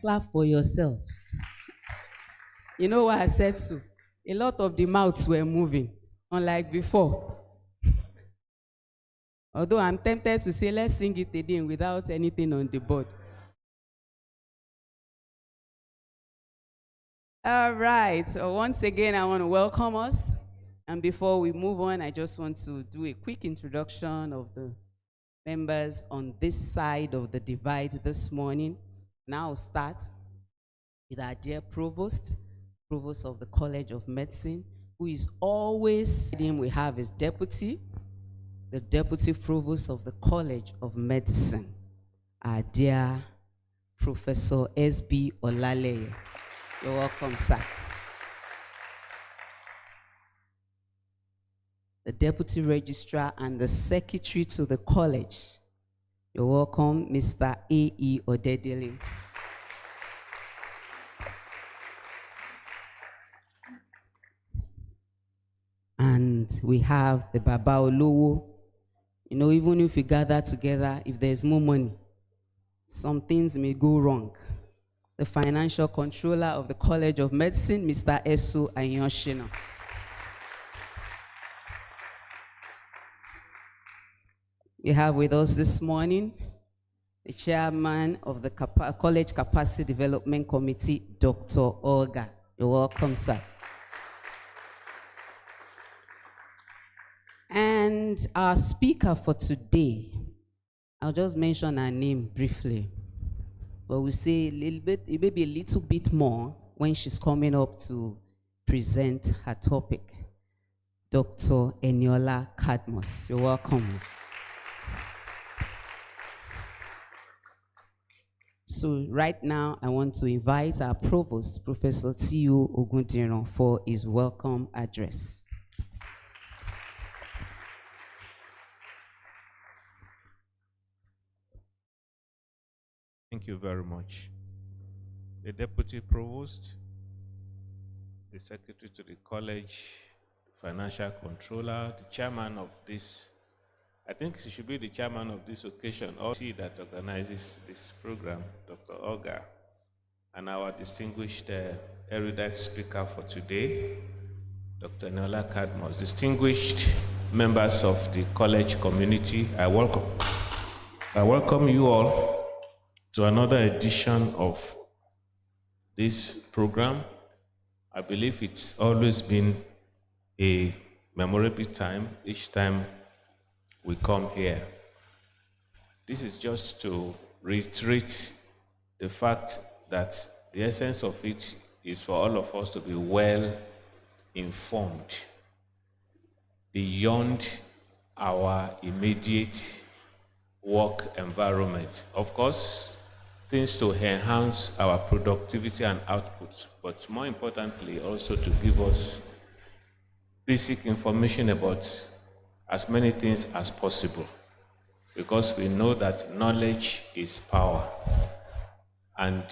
clap for yourselves. You know what I said so? A lot of the mouths were moving, unlike before. Although I'm tempted to say, let's sing it again without anything on the board. All right, so once again, I want to welcome us. And before we move on, I just want to do a quick introduction of the members on this side of the divide this morning. Now I'll start with our dear provost of the College of Medicine, who is always, we have his deputy, the deputy provost of the College of Medicine, our dear Professor S.B. Olaleye. You're welcome, sir. The deputy registrar and the secretary to the college. You're welcome, Mr. A.E. Odedele. And we have the Baba Olowo. You know, even if we gather together, if there's more money, some things may go wrong. The financial controller of the College of Medicine, Mr. Esu Ayoshina. We have with us this morning the chairman of the College Capacity Development Committee, Dr. Olga. You're welcome, sir. And our speaker for today, I'll just mention her name briefly, but we'll say a little bit, it may be a little bit more when she's coming up to present her topic. Dr. Eniola Cadmus, you're welcome. So right now, I want to invite our provost, Professor T.U. Ogundiran, for his welcome address. Thank you very much. The Deputy Provost, the Secretary to the College, the Financial Controller, the Chairman of this, I think she should be the Chairman of this occasion, or she that organizes this program, Dr. Olga, and our distinguished erudite speaker for today, Dr. Eniola Cadmus, distinguished members of the college community, I welcome you all to another edition of this program. I believe it's always been a memorable time each time we come here. This is just to reiterate the fact that the essence of it is for all of us to be well informed beyond our immediate work environment. Of course, things to enhance our productivity and output, but more importantly, also to give us basic information about as many things as possible, because we know that knowledge is power. And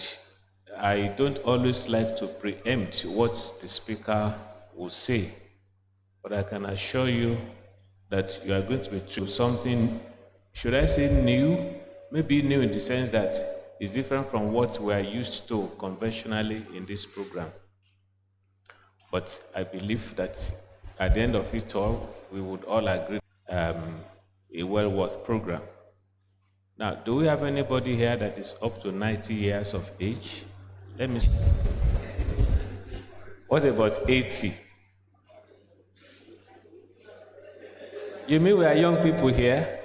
I don't always like to preempt what the speaker will say, but I can assure you that you are going to be through something, should I say new? Maybe new in the sense that it's different from what we are used to conventionally in this program. But I believe that at the end of it all, we would all agree a well worth program. Now, do we have anybody here that is up to 90 years of age? Let me. What about 80? You mean we are young people here?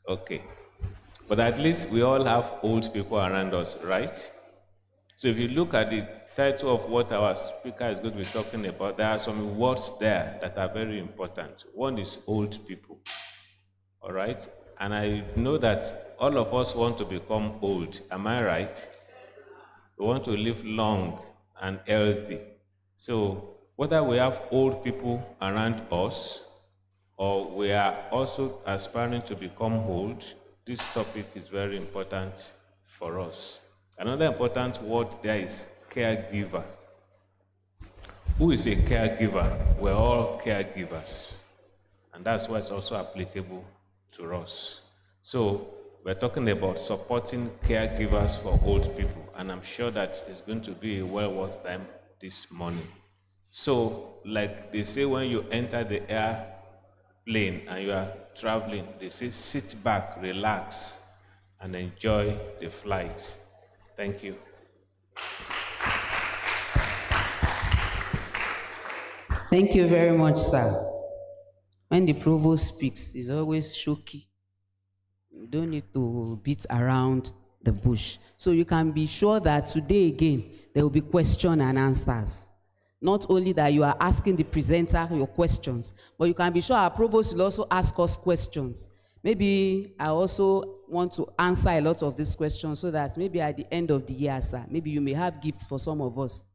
Okay. But at least we all have old people around us, right? So if you look at the title of what our speaker is going to be talking about, there are some words there that are very important. One is old people, all right? And I know that all of us want to become old, am I right? We want to live long and healthy. So whether we have old people around us or we are also aspiring to become old, this topic is very important for us. Another important word there is caregiver. Who is a caregiver? We're all caregivers. And that's why it's also applicable to us. So We're talking about supporting caregivers for old people, and I'm sure that it's going to be a well worth time this morning. So, like they say, when you enter the airplane and you are traveling, they say sit back, relax, and enjoy the flight. Thank you. Thank you very much, sir. When the provost speaks, it's always shoky. You don't need to beat around the bush. So you can be sure that today again, there will be question and answers. Not only that you are asking the presenter your questions, but you can be sure our provost will also ask us questions. Maybe I also want to answer a lot of these questions so that maybe at the end of the year, sir, maybe you may have gifts for some of us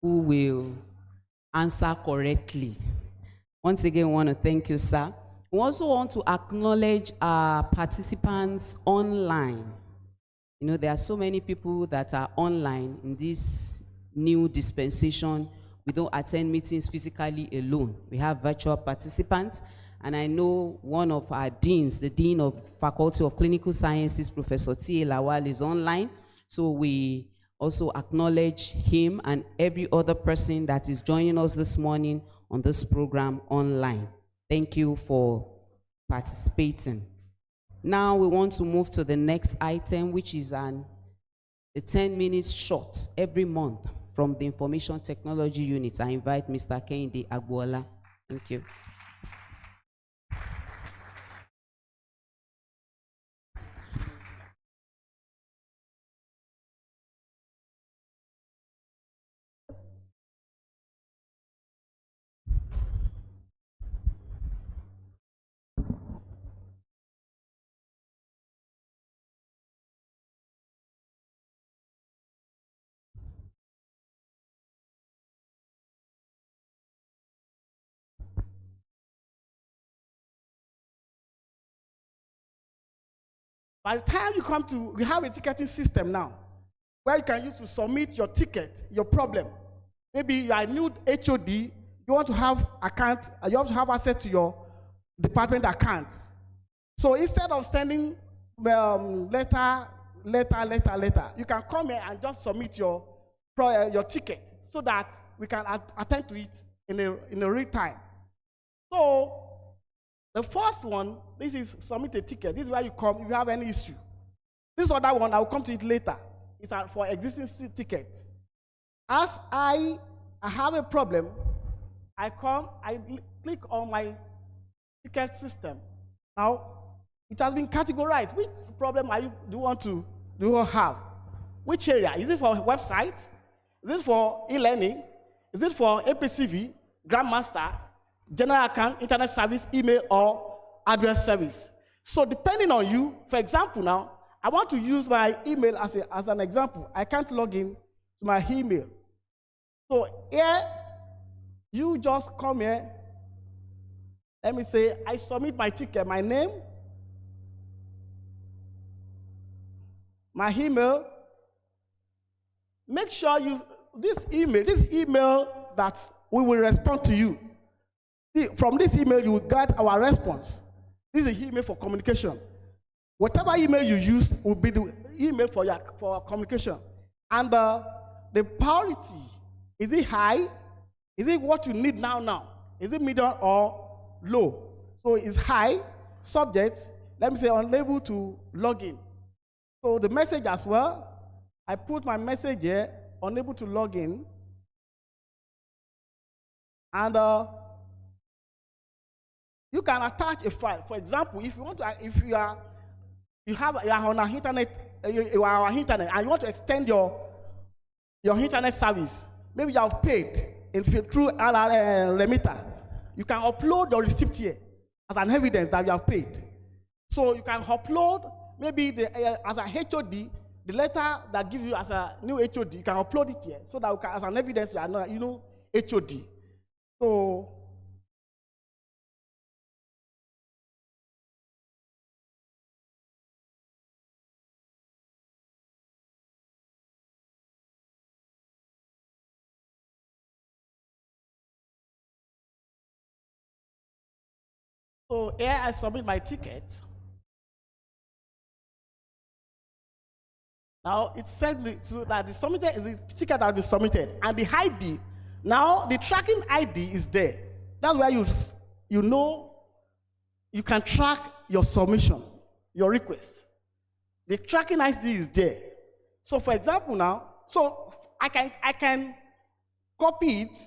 who will answer correctly. Once again, I want to thank you, sir. We also want to acknowledge our participants online. You know, there are so many people that are online in this new dispensation. We don't attend meetings physically alone. We have virtual participants. And I know one of our deans, the Dean of Faculty of Clinical Sciences, Professor T.A. Lawal, is online. So we also acknowledge him and every other person that is joining us this morning on this program online. Thank you for participating. Now we want to move to the next item, which is the 10 minutes short every month from the Information Technology Unit. I invite Mr. Kehinde Agbola. Thank you. By the time you come to, we have a ticketing system now where you can use to submit your ticket, your problem. Maybe you are a new HOD, you want to have account, you have to have access to your department account. So instead of sending letter, you can come here and just submit your ticket so that we can attend to it in a real time. So the first one, this is submit a ticket. This is where you come if you have any issue. This other one, I will come to it later. It's for existing ticket. As I have a problem, I click on my ticket system. Now, it has been categorized. Which problem do you have? Which area? Is it for website? Is it for e-learning? Is it for APCV, Grandmaster, general account, internet service, email, or address service? So depending on you, for example now, I want to use my email as an example. I can't log in to my email. So here, you just come here. Let me say, I submit my ticket, my name, my email. Make sure you, this email that we will respond to you. From this email, you will get our response. This is an email for communication. Whatever email you use will be the email for communication. And the priority, is it high? Is it what you need now? Is it medium or low? So it's high, subject, let me say unable to log in. So the message as well, I put my message here, unable to log in. And you can attach a file. For example, if you want to, if you are on our internet, you are on internet, and you want to extend your internet service, maybe you have paid through remitter, you can upload your receipt here as an evidence that you have paid. So you can upload maybe as a HOD, the letter that gives you as a new HOD, you can upload it here so that you can, as an evidence you are not, HOD. So here I submit my ticket. Now, it said so that the submitted is the ticket that has been submitted, and the ID. Now, the tracking ID is there. That's where you know you can track your submission, your request. The tracking ID is there. So, for example, now, so I can copy it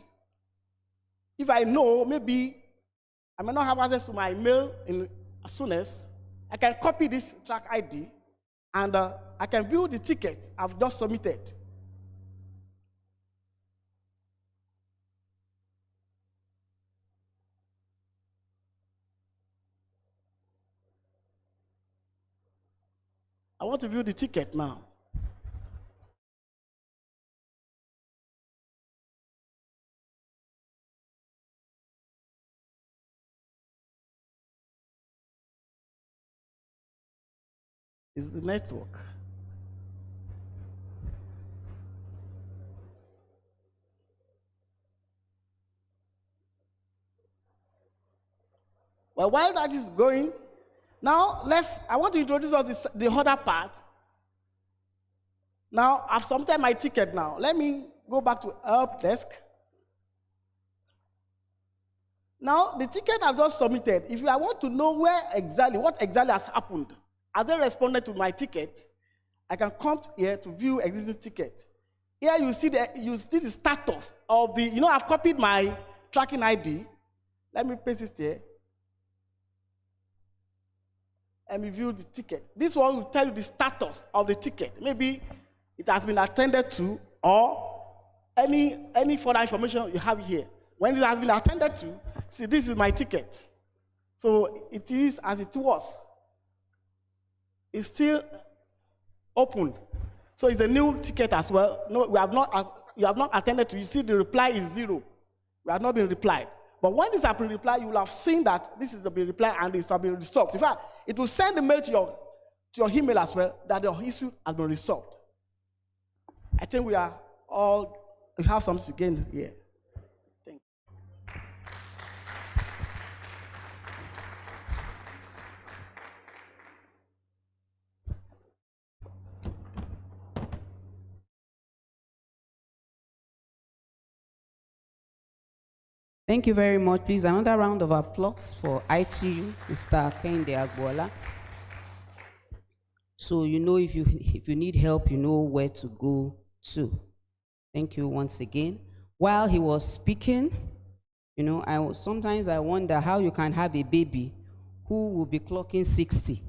if I know maybe I may not have access to my email as soon as I can copy this track ID, and I can view the ticket I've just submitted. I want to view the ticket now. It's the network. Well, while that is going, now I want to introduce us the other part. Now, I've submitted my ticket now. Let me go back to help desk. Now, the ticket I've just submitted, if I want to know what exactly has happened, as they responded to my ticket, I can come here to view existing ticket. Here you see the status of the, I've copied my tracking ID. Let me paste it here. Let me view the ticket. This one will tell you the status of the ticket. Maybe it has been attended to, or any further information you have here. When it has been attended to, see, this is my ticket. So it is as it was. It's still opened. So it's a new ticket as well. No, you have not attended to. You see the reply is 0. We have not been replied. But when this has been replied, you will have seen that this is been replied and this has been resolved. In fact, it will send a mail to your email as well that your issue has been resolved. I think we have something to gain here. Thank you. Thank you very much. Please, another round of applause for ITU, Mr. Kende Agbola. So if you need help, you know where to go to. Thank you once again. While he was speaking, sometimes I wonder how you can have a baby who will be clocking 60.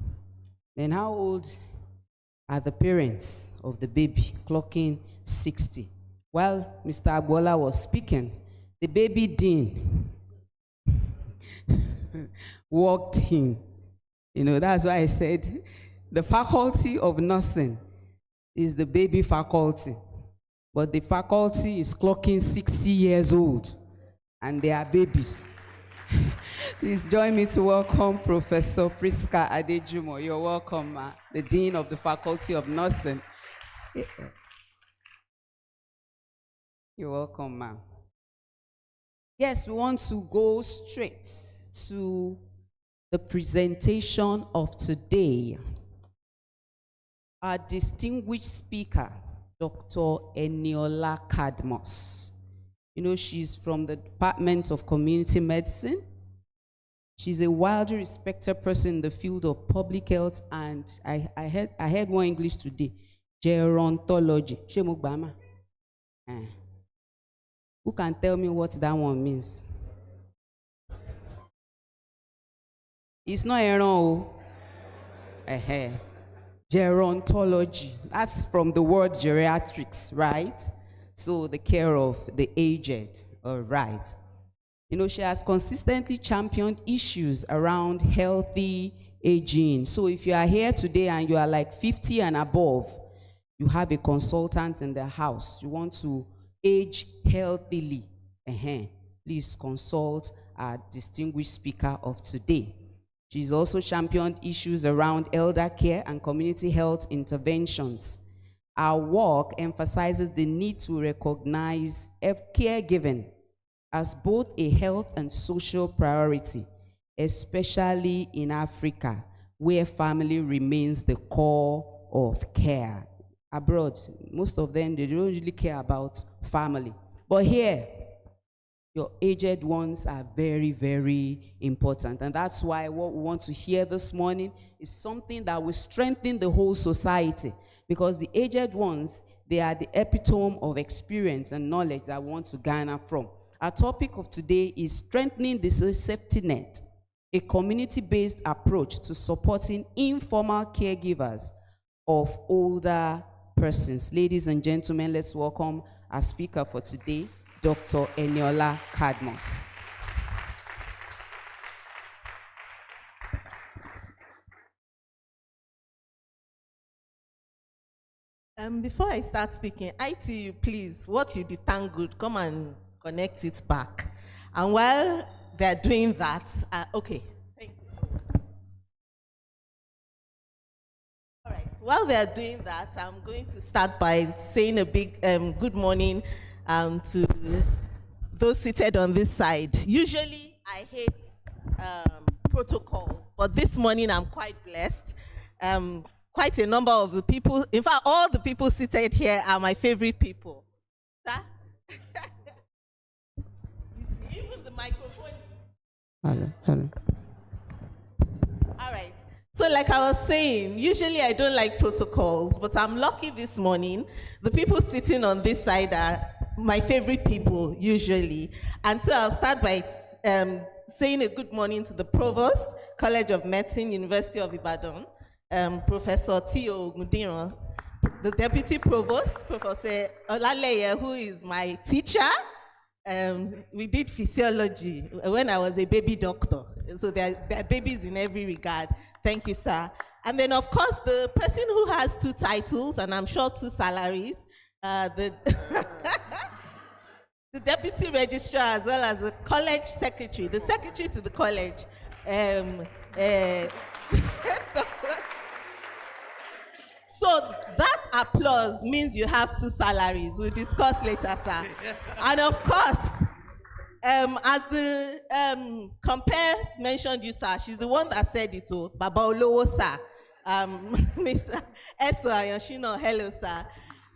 Then how old are the parents of the baby clocking 60? While Mr. Agbola was speaking, the baby dean walked in. That's why I said the faculty of nursing is the baby faculty, but the faculty is clocking 60 years old, and they are babies. Please join me to welcome Professor Priska Adejumo. You're welcome, the Dean of the Faculty of Nursing. You're welcome, ma'am. Yes, we want to go straight to the presentation of today. Our distinguished speaker, Dr. Eniola Cadmus. She's from the Department of Community Medicine. She's a widely respected person in the field of public health, and I heard one English today, gerontology. Who can tell me what that one means? It's not Eron. Gerontology. That's from the word geriatrics, right? So the care of the aged, all right. She has consistently championed issues around healthy aging. So if you are here today and you are like 50 and above, you have a consultant in the house. You want to age healthily. Please consult our distinguished speaker of today. She's also championed issues around elder care and community health interventions. Our work emphasizes the need to recognize caregiving as both a health and social priority, especially in Africa, where family remains the core of care. abroad, most of them, they don't really care about family. But here, your aged ones are very, very important. And that's why what we want to hear this morning is something that will strengthen the whole society. Because the aged ones, they are the epitome of experience and knowledge that we want to garner from. Our topic of today is strengthening the safety net, a community-based approach to supporting informal caregivers of older persons. Ladies and gentlemen, let's welcome our speaker for today, Dr. Eniola Cadmus. Before I start speaking, ITU, please, what you did thank good, come and connect it back. And while they're doing that, okay, thank you. All right, while they're doing that, I'm going to start by saying a big good morning to those seated on this side. Usually, I hate protocols, but this morning I'm quite blessed. Quite a number of the people, in fact, all the people seated here are my favorite people. Sir? Even the microphone. Hello. All right. So like I was saying, usually I don't like protocols, but I'm lucky this morning. The people sitting on this side are my favorite people, usually. And so I'll start by saying a good morning to the Provost, College of Medicine, University of Ibadan, Professor T.O. Gudiran, the Deputy Provost, Professor Olaleye, who is my teacher. We did physiology when I was a baby doctor. So there are babies in every regard. Thank you, sir. And then, of course, the person who has 2 titles, and I'm sure 2 salaries, the Deputy Registrar, as well as the College Secretary, the Secretary to the College, Dr. So that applause means you have 2 salaries. We'll discuss later, sir. And of course, as the compare mentioned you, sir, she's the one that said it to Baba Olowo, sir. Mr. Eso Ayoshino, hello, sir.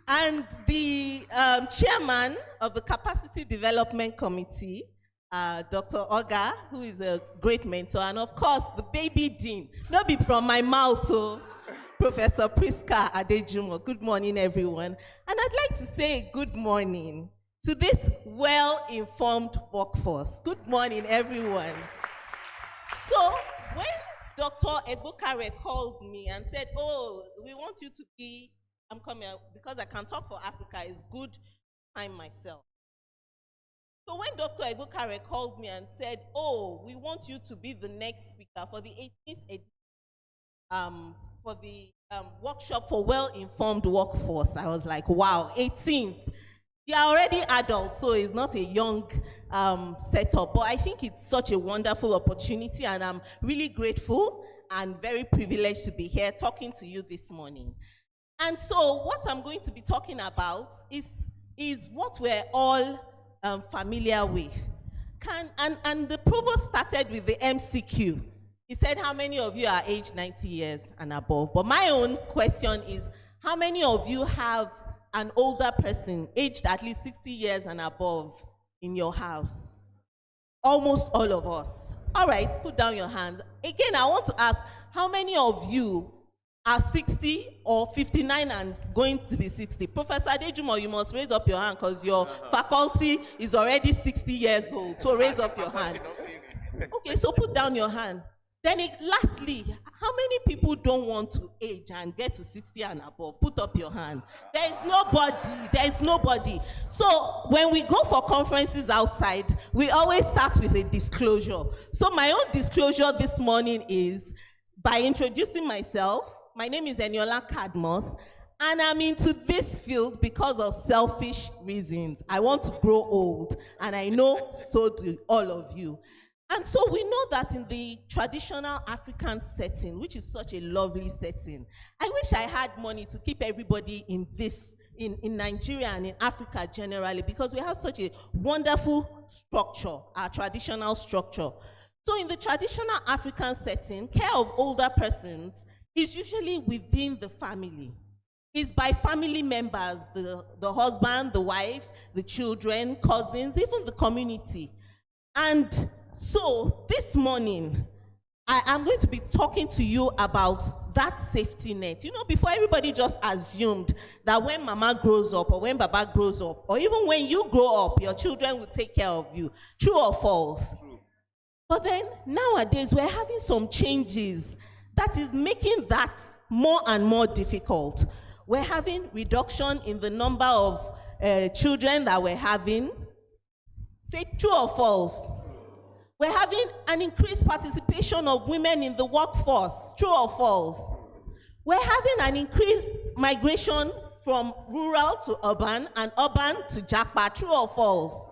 And the chairman of the Capacity Development Committee, Dr. Oga, who is a great mentor, and of course, the baby dean, not be from my mouth, so Professor Priska Adejumo. Good morning, everyone. And I'd like to say good morning to this well-informed workforce. Good morning, everyone. So when Dr. Egbokare called me and said, oh, we want you to be, I'm coming because I can talk for Africa, it's good time myself. So when Dr. Egbokare called me and said, oh, we want you to be the next speaker for the 18th edition, for the workshop for well-informed workforce, I was like, wow, 18th. You are already adults, so it's not a young setup, but I think it's such a wonderful opportunity, and I'm really grateful and very privileged to be here talking to you this morning. And so what I'm going to be talking about is what we're all familiar with. And the provost started with the MCQ. He said, how many of you are aged 90 years and above? But my own question is, how many of you have an older person aged at least 60 years and above in your house? Almost all of us. All right, put down your hands. Again, I want to ask, how many of you are 60 or 59 and going to be 60? Professor Adejumo, you must raise up your hand because your faculty is already 60 years old. So raise up your hand. Okay, so put down your hand. Then lastly, how many people don't want to age and get to 60 and above? Put up your hand. There is nobody. So when we go for conferences outside, we always start with a disclosure. So my own disclosure this morning is by introducing myself. My name is Eniola Cadmus, and I'm into this field because of selfish reasons. I want to grow old, and I know so do all of you. And so we know that in the traditional African setting, which is such a lovely setting, I wish I had money to keep everybody in Nigeria and in Africa generally, because we have such a wonderful structure, our traditional structure. So in the traditional African setting, care of older persons is usually within the family. is by family members, the husband, the wife, the children, cousins, even the community. And so this morning, I am going to be talking to you about that safety net. You know, before everybody just assumed that when mama grows up or when baba grows up, or even when you grow up, your children will take care of you. True or false? True. But then nowadays, we're having some changes that is making that more and more difficult. We're having reduction in the number of children that we're having. Say true or false? We're having an increased participation of women in the workforce. True or false? We're having an increased migration from rural to urban and urban to Japa. True or false?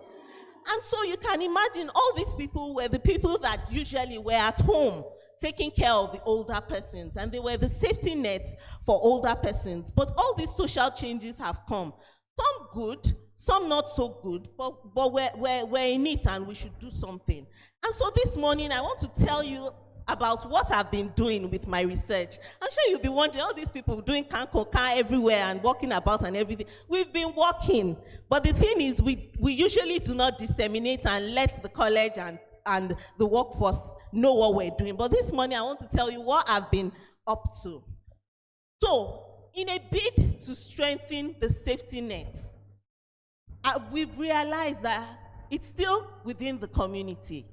And so you can imagine all these people were the people that usually were at home taking care of the older persons, and they were the safety nets for older persons. But all these social changes have come. Some good, some not so good, but we're in it and we should do something. And so this morning, I want to tell you about what I've been doing with my research. I'm sure you'll be wondering, all these people doing car everywhere and walking about and everything. We've been working, but the thing is, we usually do not disseminate and let the college and the workforce know what we're doing. But this morning, I want to tell you what I've been up to. So, in a bid to strengthen the safety net, we've realized that it's still within the community.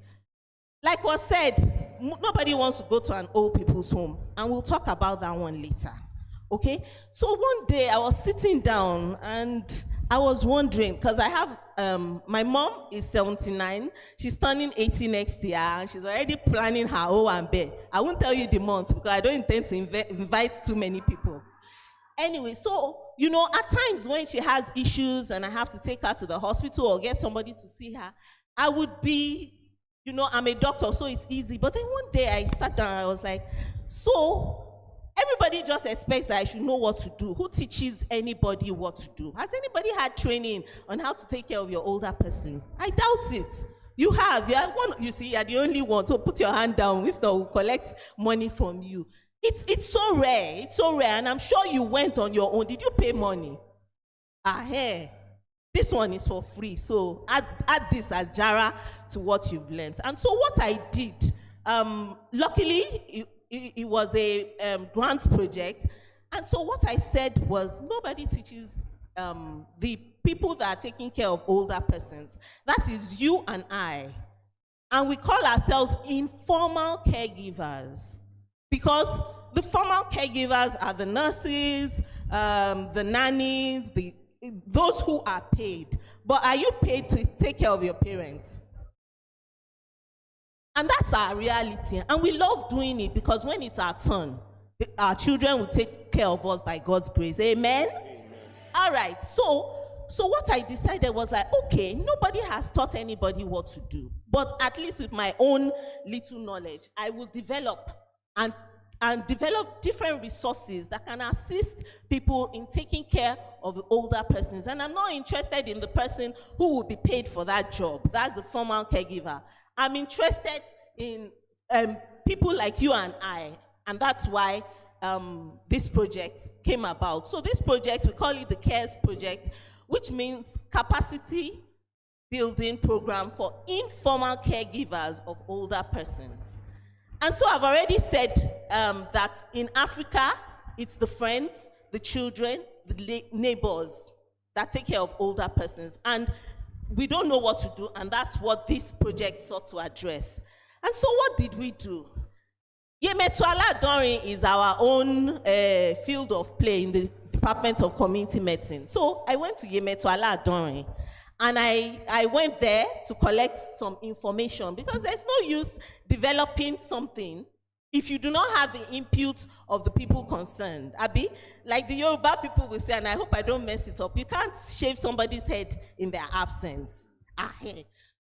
Like was said, nobody wants to go to an old people's home, and we'll talk about that one later, okay? So one day I was sitting down and I was wondering, because I have, my mom is 79, she's turning 80 next year, and she's already planning her Owambe. I won't tell you the month because I don't intend to invite too many people. Anyway, so, you know, at times when she has issues and I have to take her to the hospital or get somebody to see her, I would be, you know, I'm a doctor, so it's easy. But then one day I sat down and I was like, so everybody just expects that I should know what to do. Who teaches anybody what to do? Has anybody had training on how to take care of your older person? I doubt it. You have. You are one. You see, you're the only one. So put your hand down. If not, we'll collect money from you. It's so rare. It's so rare. And I'm sure you went on your own. Did you pay money? Hey. This one is for free, so add this as Jara to what you've learned. And so what I did, luckily, it was a grant project. And so what I said was, nobody teaches the people that are taking care of older persons. That is you and I. And we call ourselves informal caregivers, because the formal caregivers are the nurses, the nannies, those who are paid. But are you paid to take care of your parents? And that's our reality. And we love doing it because when it's our turn, our children will take care of us by God's grace. Amen? Amen. All right. So what I decided was like, okay, nobody has taught anybody what to do. But at least with my own little knowledge, I will develop and develop different resources that can assist people in taking care of the older persons. And I'm not interested in the person who will be paid for that job. That's the formal caregiver. I'm interested in people like you and I, and that's why this project came about. So this project, we call it the CARES project, which means Capacity Building Program for Informal Caregivers of Older Persons. And so I've already said that in Africa, it's the friends, the children, the neighbors that take care of older persons. And we don't know what to do, and that's what this project sought to address. And so what did we do? Yemetuala Adorin is our own field of play in the Department of Community Medicine. So I went to Yemetuala Adorin. And I went there to collect some information, because there's no use developing something if you do not have the input of the people concerned. Abi, like the Yoruba people will say, and I hope I don't mess it up, you can't shave somebody's head in their absence.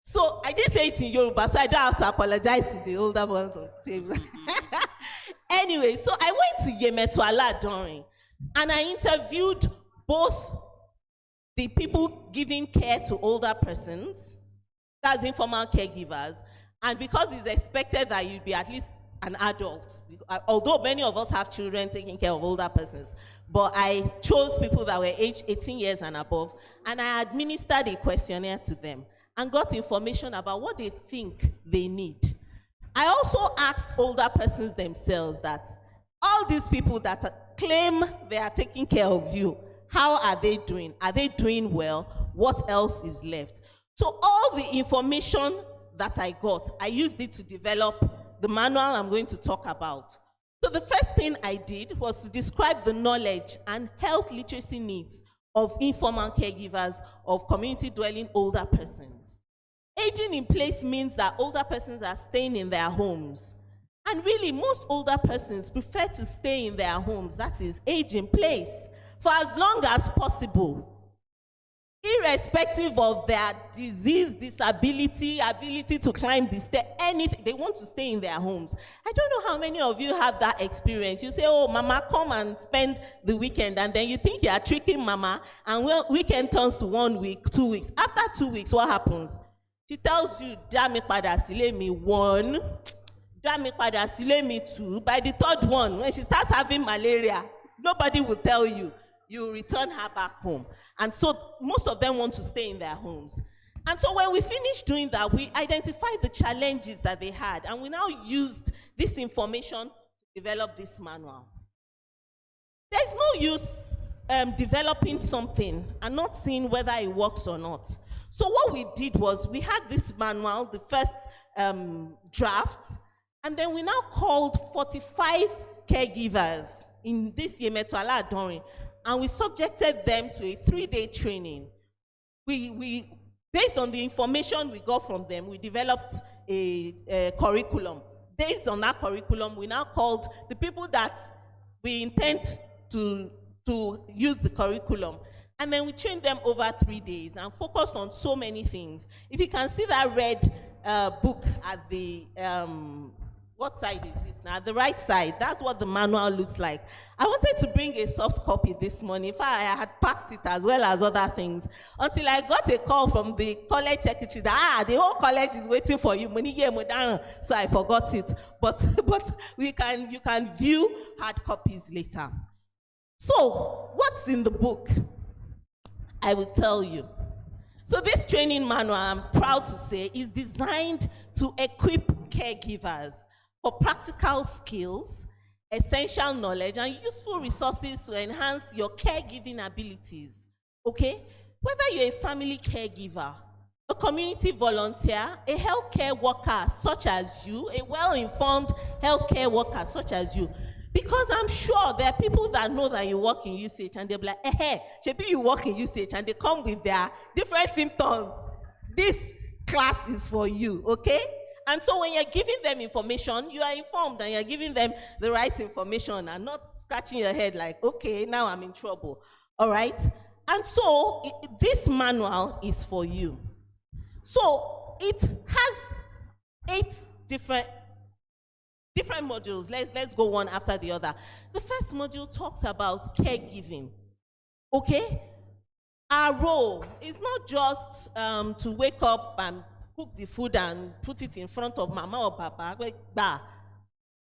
So I didn't say it in Yoruba, so I don't have to apologize to the older ones on the table. Anyway, so I went to Yemetuala Adorin, and I interviewed both the people giving care to older persons, that's informal caregivers, and because it's expected that you'd be at least an adult. Although many of us have children taking care of older persons, but I chose people that were aged 18 years and above, and I administered a questionnaire to them and got information about what they think they need. I also asked older persons themselves that all these people that claim they are taking care of you, how are they doing? Are they doing well? What else is left? So all the information that I got, I used it to develop the manual I'm going to talk about. So the first thing I did was to describe the knowledge and health literacy needs of informal caregivers of community dwelling older persons. Aging in place means that older persons are staying in their homes. And really, most older persons prefer to stay in their homes, that is, age in place, for as long as possible, irrespective of their disease, disability, ability to climb the stair, anything. They want to stay in their homes. I don't know how many of you have that experience. You say, oh, mama, come and spend the weekend, and then you think you are tricking mama, and weekend turns to 1 week, 2 weeks. After 2 weeks, what happens? She tells you, dami pada sile mi 1, dami pada sile mi 2. By the third one, when she starts having malaria, nobody will tell you. You return her back home. And so most of them want to stay in their homes. And so when we finished doing that, we identified the challenges that they had, and we now used this information to develop this manual. There's no use developing something and not seeing whether it works or not. So what we did was we had this manual, the first draft, and then we now called 45 caregivers in this Yemetuala Adorin, and we subjected them to a 3-day training. We based on the information we got from them, we developed a curriculum. Based on that curriculum, we now called the people that we intend to use the curriculum. And then we trained them over 3 days and focused on so many things. If you can see that red book at the, what side is this now? The right side. That's what the manual looks like. I wanted to bring a soft copy this morning. In fact, I had packed it as well as other things until I got a call from the college secretary that, the whole college is waiting for you. So I forgot it. But you can view hard copies later. So what's in the book? I will tell you. So this training manual, I'm proud to say, is designed to equip caregivers for practical skills, essential knowledge, and useful resources to enhance your caregiving abilities, okay? Whether you're a family caregiver, a community volunteer, a healthcare worker such as you, a well-informed healthcare worker such as you, because I'm sure there are people that know that you work in UCH and they'll be like, maybe you work in UCH, and they come with their different symptoms. This class is for you, okay? And so when you're giving them information, you are informed and you're giving them the right information and not scratching your head like, okay, now I'm in trouble, all right? And so this manual is for you. So it has 8 different modules. Let's go one after the other. The first module talks about caregiving, okay? Our role is not just to wake up and cook the food and put it in front of mama or papa.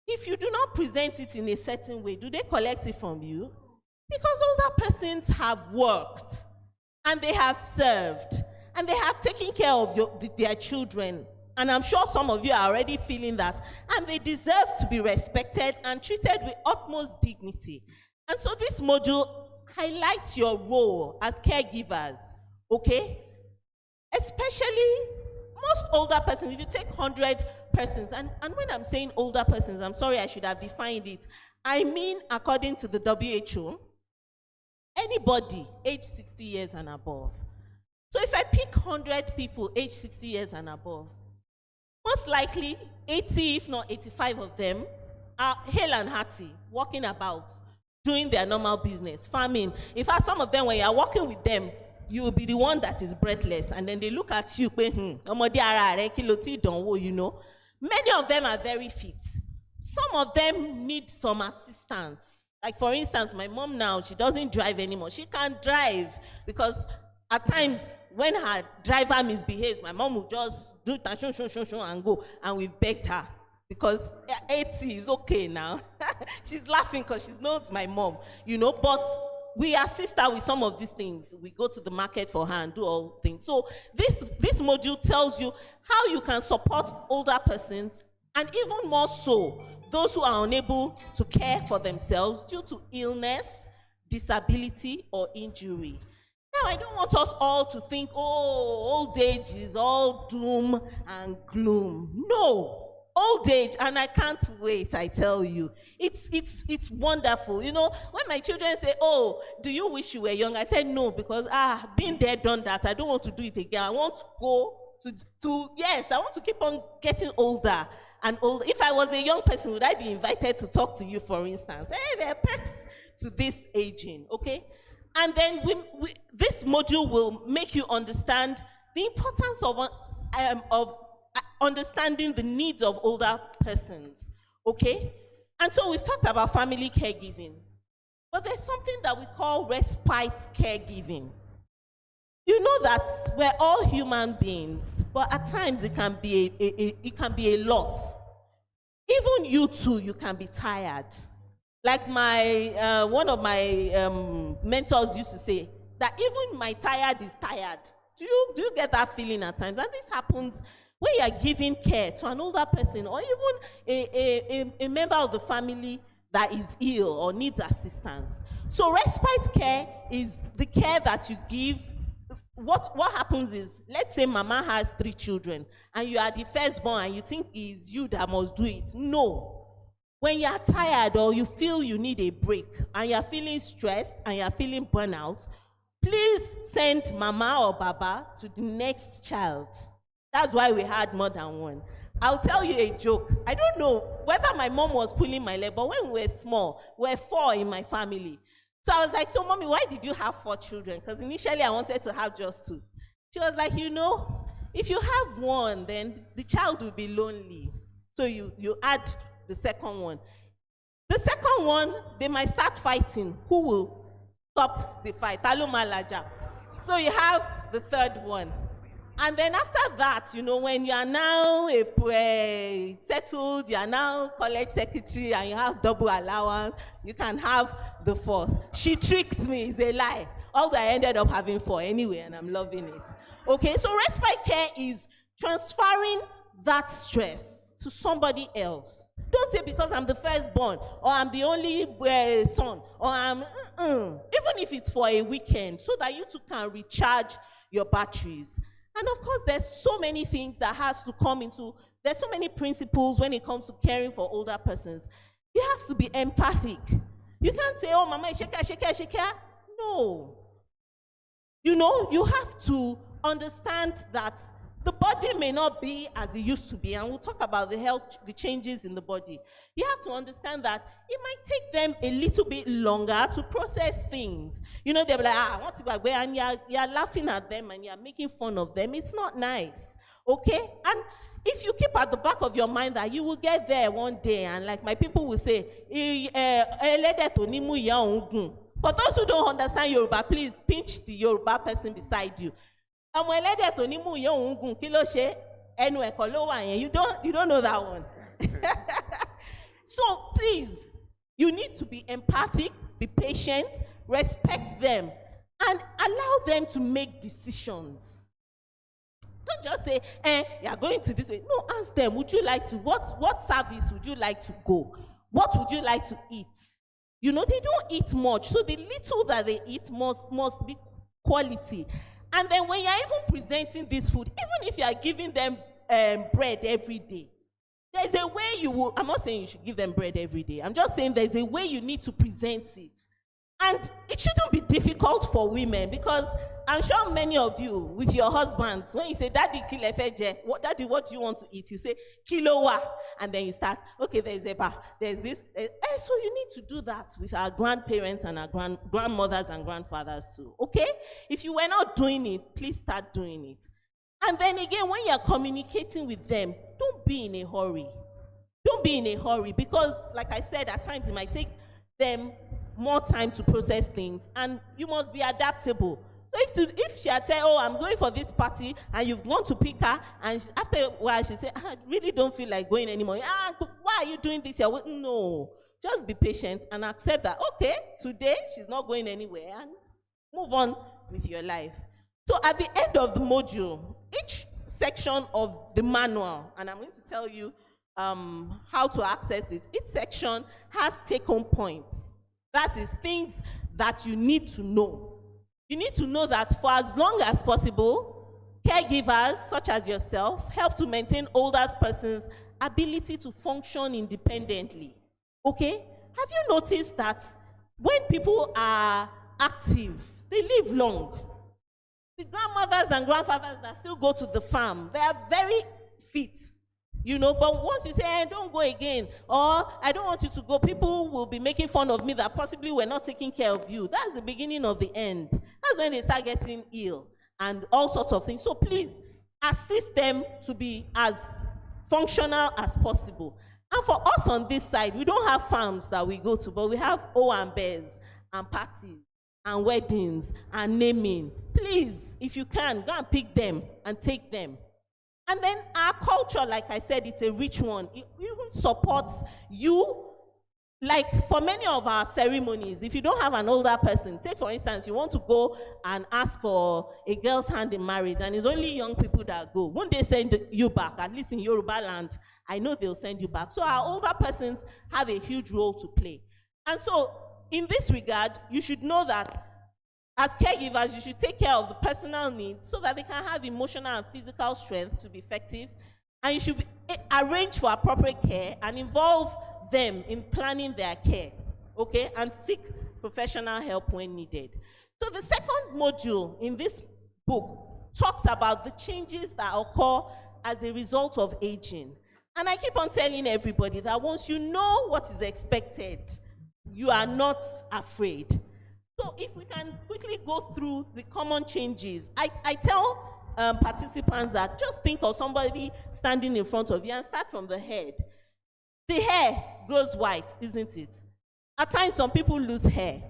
If you do not present it in a certain way, do they collect it from you? Because older persons have worked and they have served and they have taken care of their children. And I'm sure some of you are already feeling that. And they deserve to be respected and treated with utmost dignity. And so this module highlights your role as caregivers, okay? Especially most older persons. If you take 100 persons, and when I'm saying older persons, I'm sorry, I should have defined it. I mean, according to the WHO, anybody age 60 years and above. So if I pick 100 people age 60 years and above, most likely 80, if not 85 of them are hale and hearty, walking about, doing their normal business, farming. In fact, some of them, when you are walking with them, you will be the one that is breathless, and then they look at you, you know. Many of them are very fit. Some of them need some assistance. Like, for instance, my mom now, she doesn't drive anymore. She can't drive because at times when her driver misbehaves, my mom will just do it and go, and we've begged her because 80 is okay now. She's laughing because she knows my mom, you know, but we assist her with some of these things. We go to the market for her and do all things. So this module tells you how you can support older persons, and even more so, those who are unable to care for themselves due to illness, disability, or injury. Now, I don't want us all to think, oh, old age is all doom and gloom. No. Old age, and I can't wait, I tell you. It's wonderful. You know, when my children say, oh, do you wish you were young? I said, no, because, been there, done that. I don't want to do it again. I want to go yes, I want to keep on getting older and older. If I was a young person, would I be invited to talk to you, for instance? Hey, there are perks to this aging, okay? And then this module will make you understand the importance of understanding the needs of older persons, okay? And so we've talked about family caregiving, but there's something that we call respite caregiving. You know that we're all human beings, but at times it can be a lot. Even you too, you can be tired. Like one of my mentors used to say, that even my tired is tired. Do you get that feeling at times? And this happens when you are giving care to an older person, or even a member of the family that is ill or needs assistance. So respite care is the care that you give. What happens is, let's say mama has 3 children, and you are the firstborn, and you think it's you that must do it. No. When you are tired, or you feel you need a break, and you are feeling stressed, and you are feeling burnout, please send mama or baba to the next child. That's why we had more than one. I'll tell you a joke. I don't know whether my mom was pulling my leg, but when we were small, we were 4 in my family. So I was like, so mommy, why did you have 4 children? Because initially I wanted to have just 2. She was like, you know, if you have one, then the child will be lonely. So you add the second one. The second one, they might start fighting. Who will stop the fight? Talo Malaja. So you have the third one. And then after that, you know, when you are now settled, you are now college secretary, and you have double allowance, you can have the 4th. She tricked me, it's a lie. Although I ended up having 4 anyway, and I'm loving it. Okay, so respite care is transferring that stress to somebody else. Don't say because I'm the firstborn, or I'm the only son, or I'm, even if it's for a weekend, so that you too can recharge your batteries. And of course, there's so many things that has to come into, there's so many principles when it comes to caring for older persons. You have to be empathic. You can't say, oh, mama, shake. No. You know, you have to understand that the body may not be as it used to be, and we'll talk about the changes in the body. You have to understand that it might take them a little bit longer to process things. You know, they'll be like, I want to go away, and you're laughing at them, and you're making fun of them. It's not nice, okay? And if you keep at the back of your mind that you will get there one day, and like my people will say, for those who don't understand Yoruba, please pinch the Yoruba person beside you. You don't know that one. So please, you need to be empathic, be patient, respect them, and allow them to make decisions. Don't just say, you are going to this way. No, ask them, would you like to, what service would you like to go? What would you like to eat? You know, they don't eat much, so the little that they eat must be quality. And then when you're even presenting this food, even if you are giving them bread every day, there's a way you will, I'm not saying you should give them bread every day. I'm just saying there's a way you need to present it. And it shouldn't be difficult for women, because I'm sure many of you, with your husbands, when you say, Daddy, Daddy, what do you want to eat? You say, kilowa. And then you start, okay, there's a bar, there's this. So you need to do that with our grandparents and our grandmothers and grandfathers too, okay? If you were not doing it, please start doing it. And then again, when you're communicating with them, don't be in a hurry. Don't be in a hurry, because like I said, at times it might take them more time to process things, and you must be adaptable. So if she had said, oh, I'm going for this party, and you've gone to pick her, and after a while she said, I really don't feel like going anymore. Why are you doing this here? No, just be patient and accept that, okay, today she's not going anywhere, and move on with your life. So at the end of the module, each section of the manual, and I'm going to tell you how to access it, each section has take-home points. That is things that you need to know. You need to know that for as long as possible, caregivers such as yourself help to maintain older persons' ability to function independently. Okay? Have you noticed that when people are active, they live long? The grandmothers and grandfathers that still go to the farm, they are very fit. You know, but once you say, hey, don't go again, or I don't want you to go, people will be making fun of me that possibly we're not taking care of you. That's the beginning of the end. That's when they start getting ill and all sorts of things. So please, assist them to be as functional as possible. And for us on this side, we don't have farms that we go to, but we have O&Bs and parties and weddings and naming. Please, if you can, go and pick them and take them. And then our culture, like I said, it's a rich one. It even supports you. Like for many of our ceremonies, if you don't have an older person, take for instance, you want to go and ask for a girl's hand in marriage, and it's only young people that go. Won't they send you back? At least in Yoruba land, I know they'll send you back. So our older persons have a huge role to play. And so in this regard, you should know that as caregivers, you should take care of the personal needs so that they can have emotional and physical strength to be effective. And you should arrange for appropriate care and involve them in planning their care, okay? And seek professional help when needed. So the second module in this book talks about the changes that occur as a result of aging. And I keep on telling everybody that once you know what is expected, you are not afraid. So if we can quickly go through the common changes, I tell participants that just think of somebody standing in front of you and start from the head. The hair grows white, isn't it? At times, some people lose hair.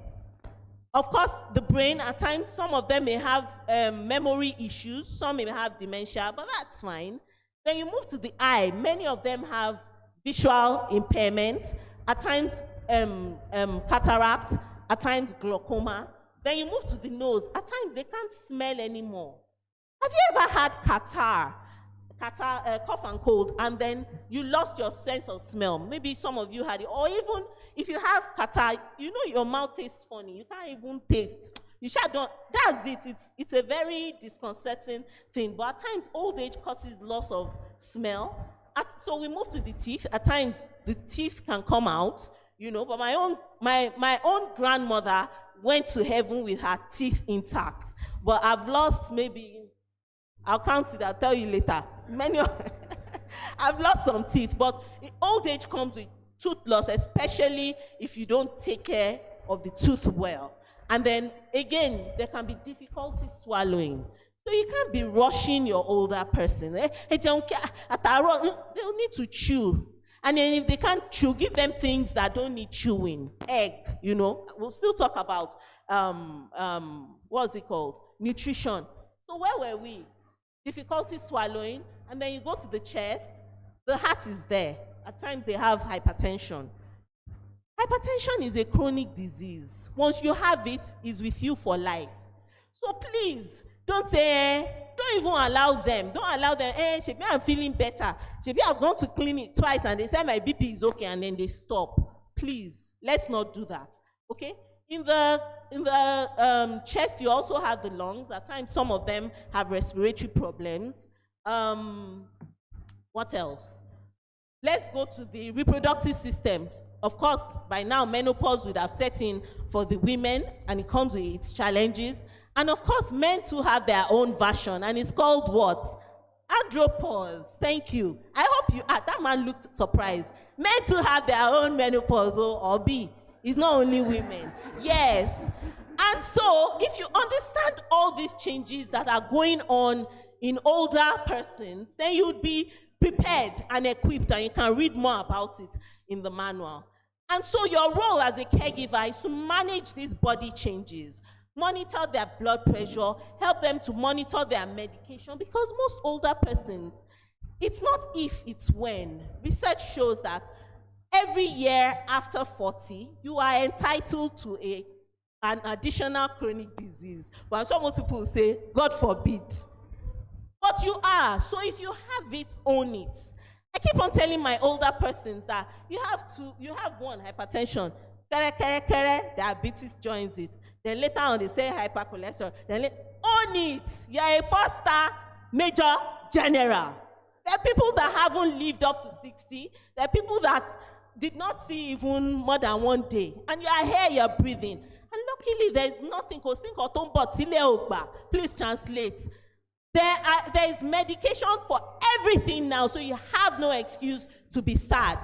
Of course, the brain, at times, some of them may have memory issues, some may have dementia, but that's fine. Then you move to the eye. Many of them have visual impairment, at times cataract, at times glaucoma. Then you move to the nose. At times, they can't smell anymore. Have you ever had catarrh, cough and cold, and then you lost your sense of smell? Maybe some of you had it. Or even if you have catarrh, you know your mouth tastes funny. You can't even taste. You don't. That's it. It's a very disconcerting thing. But at times, old age causes loss of smell. So we move to the teeth. At times, the teeth can come out. You know, but my own grandmother went to heaven with her teeth intact. But I've lost maybe, I'll count it, I'll tell you later. I've lost some teeth, but old age comes with tooth loss, especially if you don't take care of the tooth well. And then again, there can be difficulty swallowing. So you can't be rushing your older person. They'll need to chew. And then if they can't chew, give them things that don't need chewing. Egg, you know. We'll still talk about, what's it called? Nutrition. So where were we? Difficulty swallowing. And then you go to the chest. The heart is there. At times they have hypertension. Hypertension is a chronic disease. Once you have it, it's with you for life. So please, don't say, don't even allow them. Don't allow them, Shebi, I'm feeling better. Shebi, I've gone to clinic twice and they say my BP is okay, and then they stop. Please, let's not do that, okay? In the chest, you also have the lungs. At times, some of them have respiratory problems. What else? Let's go to the reproductive system. Of course, by now, menopause would have set in for the women, and it comes with its challenges. And of course, men too have their own version, and it's called what? Andropause. Thank you. I hope you, that man looked surprised. Men too have their own menopause, or B. It's not only women. Yes. And so, if you understand all these changes that are going on in older persons, then you would be prepared and equipped, and you can read more about it in the manual. And so your role as a caregiver is to manage these body changes. monitor their blood pressure, help them to monitor their medication, because most older persons, it's not if, it's when. Research shows that every year after 40, you are entitled to an additional chronic disease. But some most people say, God forbid. But you are, so if you have it, own it. I keep on telling my older persons that you have one, hypertension, diabetes joins it. Then later on they say hypercholesterol. Then own it. You are a 4-star major general. There are people that haven't lived up to 60. There are people that did not see even more than one day. And you are here, you are breathing. And luckily there is nothing. Please translate. There is medication for everything now, so you have no excuse to be sad.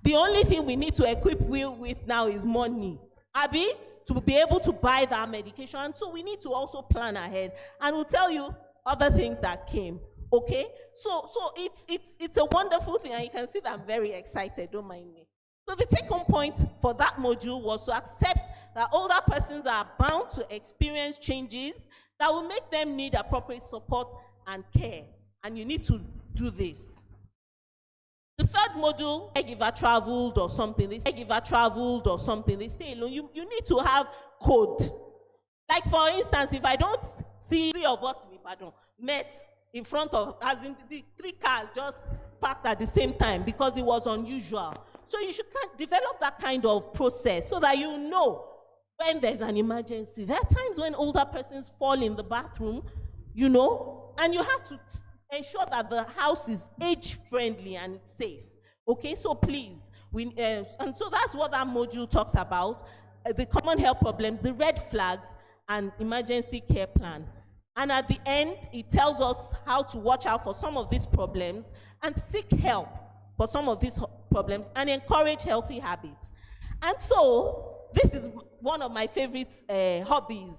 The only thing we need to equip Will with now is money. Abi, to be able to buy that medication. And so we need to also plan ahead. And we'll tell you other things that came. Okay? So it's a wonderful thing, and you can see that I'm very excited, don't mind me. So the take-home point for that module was to accept that older persons are bound to experience changes that will make them need appropriate support and care. And you need to do this. The third module, caregiver traveled or something, they stay alone. You need to have code. Like for instance, if I don't see 3 of us in Ibadan met in front of, as in the 3 cars just parked at the same time because it was unusual. So you should develop that kind of process so that you know when there's an emergency. There are times when older persons fall in the bathroom, you know, and you have to ensure that the house is age-friendly and safe. Okay, so please, and so that's what that module talks about, the common health problems, the red flags, and emergency care plan. And at the end, it tells us how to watch out for some of these problems and seek help for some of these problems and encourage healthy habits. And so, this is one of my favorite hobbies,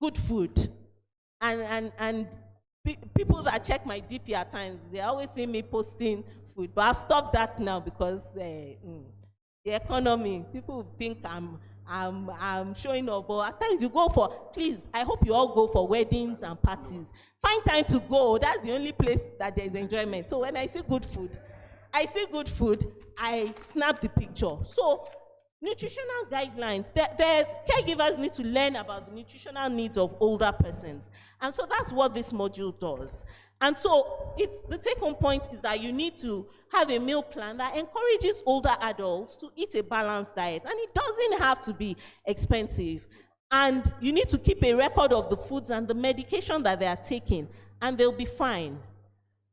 good food. And people that check my DP at times, they always see me posting food. But I've stopped that now because the economy, people think I'm showing up. But at times you go for, please, I hope you all go for weddings and parties. Find time to go. That's the only place that there's enjoyment. So when I see good food, I snap the picture. So nutritional guidelines, the caregivers need to learn about the nutritional needs of older persons. And so that's what this module does. And so the take-home point is that you need to have a meal plan that encourages older adults to eat a balanced diet. And it doesn't have to be expensive. And you need to keep a record of the foods and the medication that they are taking, and they'll be fine.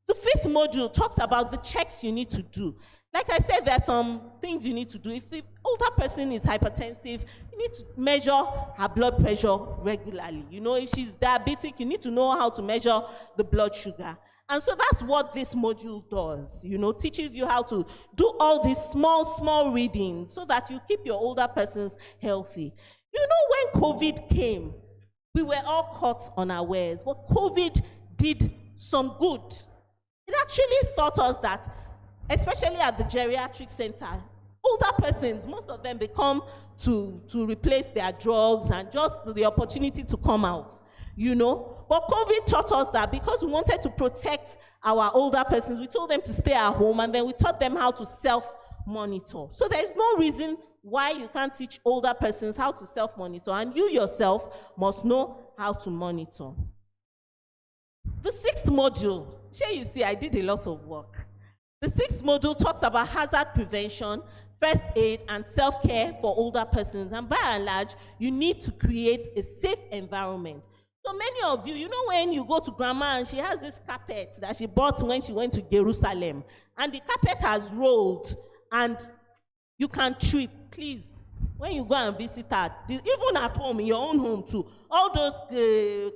The 5th module talks about the checks you need to do. Like I said, there are some things you need to do. If the older person is hypertensive, you need to measure her blood pressure regularly. You know, if she's diabetic, you need to know how to measure the blood sugar. And so that's what this module does, you know, teaches you how to do all these small readings so that you keep your older persons healthy. You know, when COVID came, we were all caught unawares, but COVID did some good. It actually taught us that, especially at the geriatric center, older persons, most of them, they come to replace their drugs and just the opportunity to come out, you know. But COVID taught us that because we wanted to protect our older persons, we told them to stay at home, and then we taught them how to self-monitor. So there's no reason why you can't teach older persons how to self-monitor, and you yourself must know how to monitor. The 6th module, here you see I did a lot of work. The 6th module talks about hazard prevention, first aid, and self-care for older persons. And by and large, you need to create a safe environment. So many of you, you know, when you go to grandma and she has this carpet that she bought when she went to Jerusalem, and the carpet has rolled, and you can trip. Please, when you go and visit her, even at home, in your own home too, all those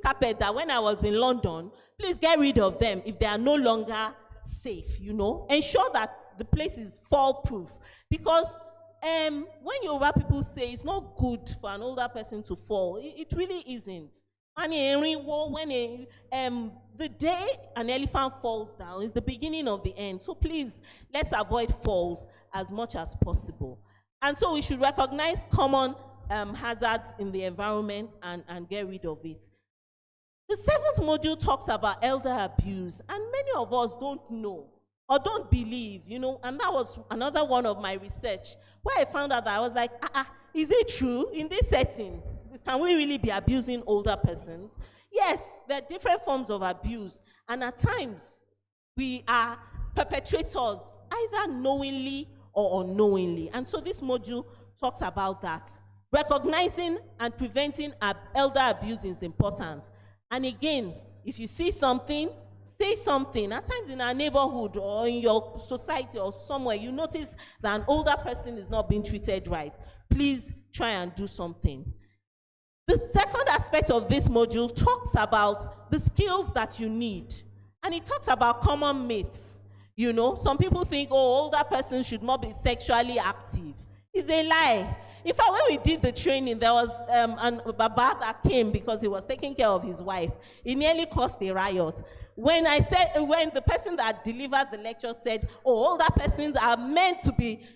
carpets that when I was in London, please get rid of them if they are no longer safe, you know. Ensure that the place is fall-proof. Because when Yoruba people say it's not good for an older person to fall, it really isn't. And the day an elephant falls down is the beginning of the end. So please, let's avoid falls as much as possible. And so we should recognize common hazards in the environment and get rid of it. The 7th module talks about elder abuse, and many of us don't know or don't believe, and that was another one of my research where I found out that I was like, is it true in this setting? Can we really be abusing older persons? Yes, there are different forms of abuse, and at times we are perpetrators, either knowingly or unknowingly. And so this module talks about that. Recognizing and preventing elder abuse is important. And again, if you see something, say something. At times in our neighborhood or in your society or somewhere, you notice that an older person is not being treated right. Please try and do something. The second aspect of this module talks about the skills that you need. And it talks about common myths. Some people think, older persons should not be sexually active. It's a lie. In fact, when we did the training, there was a Baba that came because he was taking care of his wife. It nearly caused a riot. When the person that delivered the lecture said, older persons are meant to be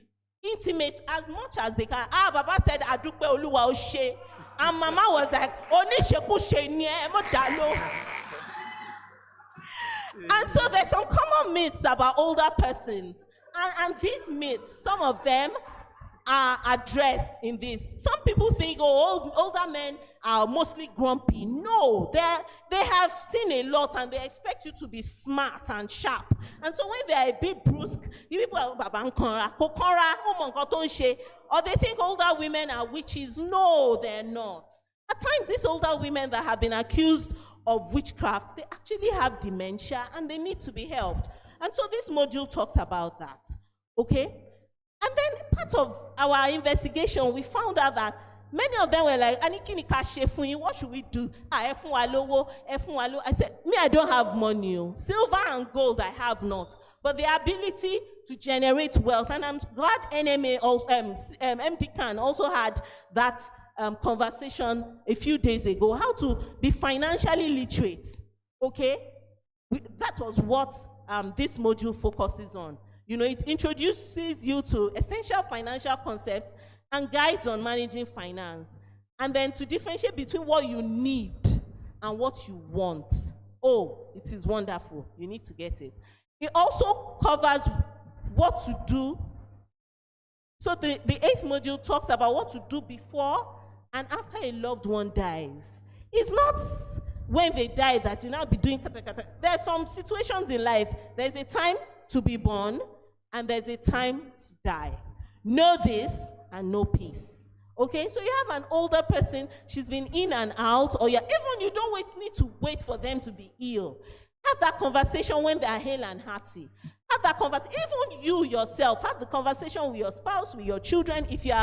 intimate as much as they can. Baba said, Adupe Oluwa Oshe. And Mama was like, and so there's some common myths about older persons. And these myths, some of them are addressed in this. Some people think, older men are mostly grumpy. No, they have seen a lot and they expect you to be smart and sharp. And so when they are a bit brusque, you people are or they think older women are witches. No, they're not. At times, these older women that have been accused of witchcraft, they actually have dementia and they need to be helped. And so this module talks about that. Okay? And then part of our investigation, we found out that many of them were like, what should we do? I said, I don't have money. Silver and gold I have not. But the ability to generate wealth. And I'm glad NMA also, MD Khan also had that conversation a few days ago, how to be financially literate. Okay? That was what this module focuses on. It introduces you to essential financial concepts and guides on managing finance. And then to differentiate between what you need and what you want. It is wonderful. You need to get it. It also covers what to do. So the 8th module talks about what to do before and after a loved one dies. It's not when they die that you now be doing kata kata. There are some situations in life. There's a time to be born and there's a time to die. Know this and know peace. Okay, so you have an older person, she's been in and out, or even you don't need to wait for them to be ill. Have that conversation when they are hale and hearty. Have that conversation, even you yourself, have the conversation with your spouse, with your children. If you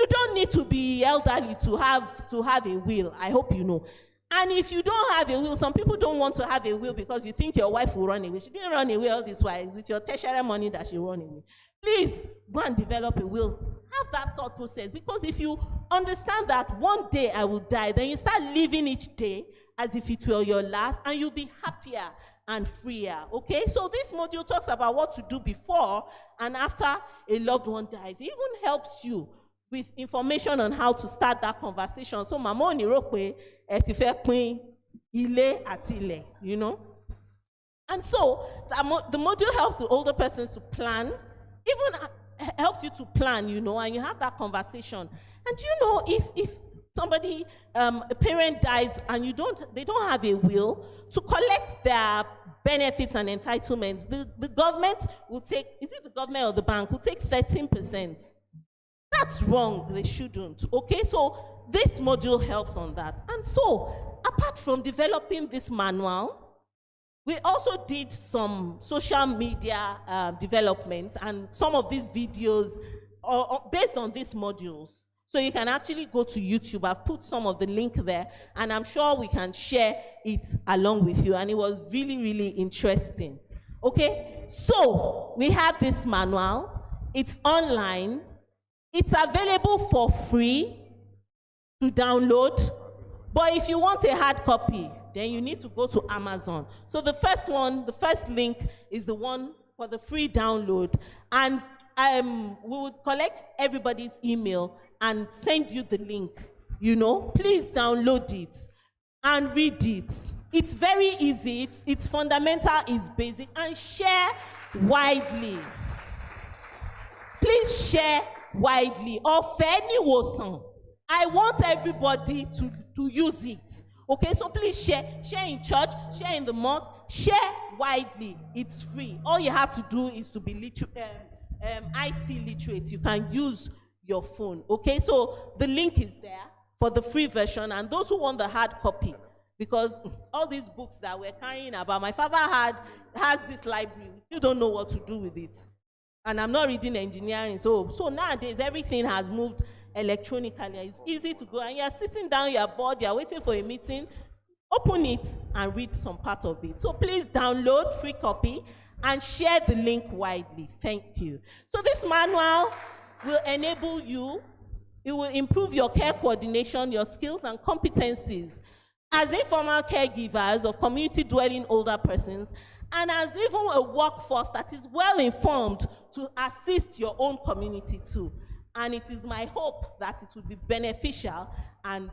don't need to be elderly to have a will. I hope you know. And if you don't have a will, some people don't want to have a will because you think your wife will run away. She didn't run away all this while. It's with your tertiary money that she run away. Please go and develop a will. Have that thought process, because if you understand that one day I will die, then you start living each day as if it were your last, and you'll be happier and freer. Okay, so this module talks about what to do before and after a loved one dies. It even helps you with information on how to start that conversation. So mama onirope etife pin ile ati ile, And so the module helps the older persons to plan, even helps you to plan, and you have that conversation. And if somebody, a parent dies and they don't have a will, to collect their benefits and entitlements, the government will take, is it the government or the bank, will take 13%. That's wrong, they shouldn't. Okay, so this module helps on that. And so, apart from developing this manual, we also did some social media developments, and some of these videos are based on these modules. So you can actually go to YouTube. I've put some of the link there, and I'm sure we can share it along with you. And it was really, really interesting. Okay, so we have this manual. It's online. It's available for free to download. But if you want a hard copy, then you need to go to Amazon. So the first link is the one for the free download. And we would collect everybody's email and send you the link. Please download it and read it. It's very easy. It's fundamental, it's basic, and share widely. Please share widely. I want everybody to use it. Okay, so please share in church, share in the mosque, share widely. It's free. All you have to do is to be IT literate. You can use your phone. Okay, so the link is there for the free version, and those who want the hard copy, because all these books that we're carrying about, my father has this library. We still don't know what to do with it. And I'm not reading engineering, so nowadays everything has moved electronically. It's easy to go, and you're sitting down, you're bored, you're waiting for a meeting, open it and read some part of it. So please download free copy and share the link widely. Thank you. So this manual will enable you, it will improve your care coordination, your skills and competencies as informal caregivers of community dwelling older persons, and as even a workforce that is well informed to assist your own community too. And it is my hope that it would be beneficial, and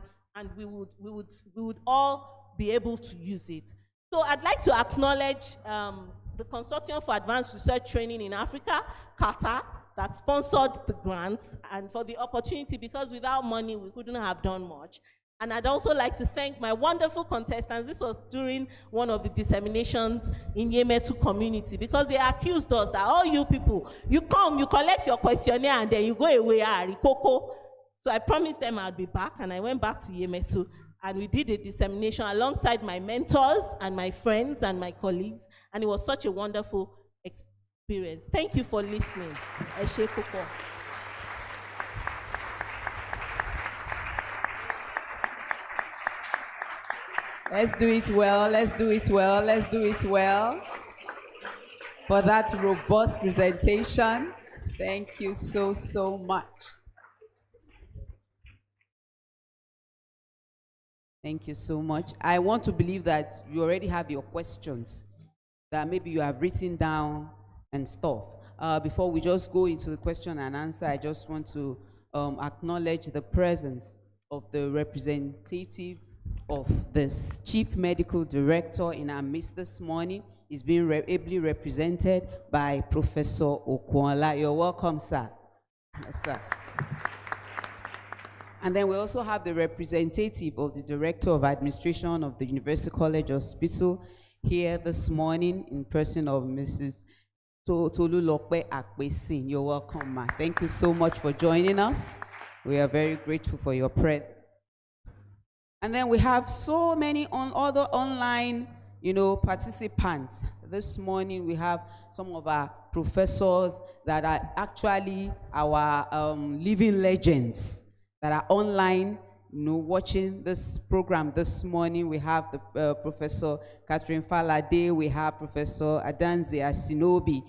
we would all be able to use it. So I'd like to acknowledge the Consortium for Advanced Research Training in Africa, Qatar, that sponsored the grants and for the opportunity, because without money we couldn't have done much. And I'd also like to thank my wonderful contestants. This was during one of the disseminations in Yemetu community, because they accused us that all you people, you come, you collect your questionnaire, and then you go away, So I promised them I'd be back, and I went back to Yemetu, and we did a dissemination alongside my mentors and my friends and my colleagues, and it was such a wonderful experience. Thank you for listening. Eshe Koko. Let's do it well, let's do it well, let's do it well. For that robust presentation, thank you so much. Thank you so much. I want to believe that you already have your questions that maybe you have written down and stuff. Before we just go into the question and answer, I just want to acknowledge the presence of the representative of this Chief Medical Director in our midst this morning. Is being ably represented by Professor Okwonla. You're welcome, sir. Yes, sir. And then we also have the representative of the Director of Administration of the University College Hospital here this morning in person of Mrs. Tolulope Akpesin. You're welcome, ma. Thank you so much for joining us. We are very grateful for your presence. And then we have so many other online, participants. This morning we have some of our professors that are actually our living legends that are online, watching this program this morning. We have the Professor Catherine Falade, we have Professor Adanze Asinobi,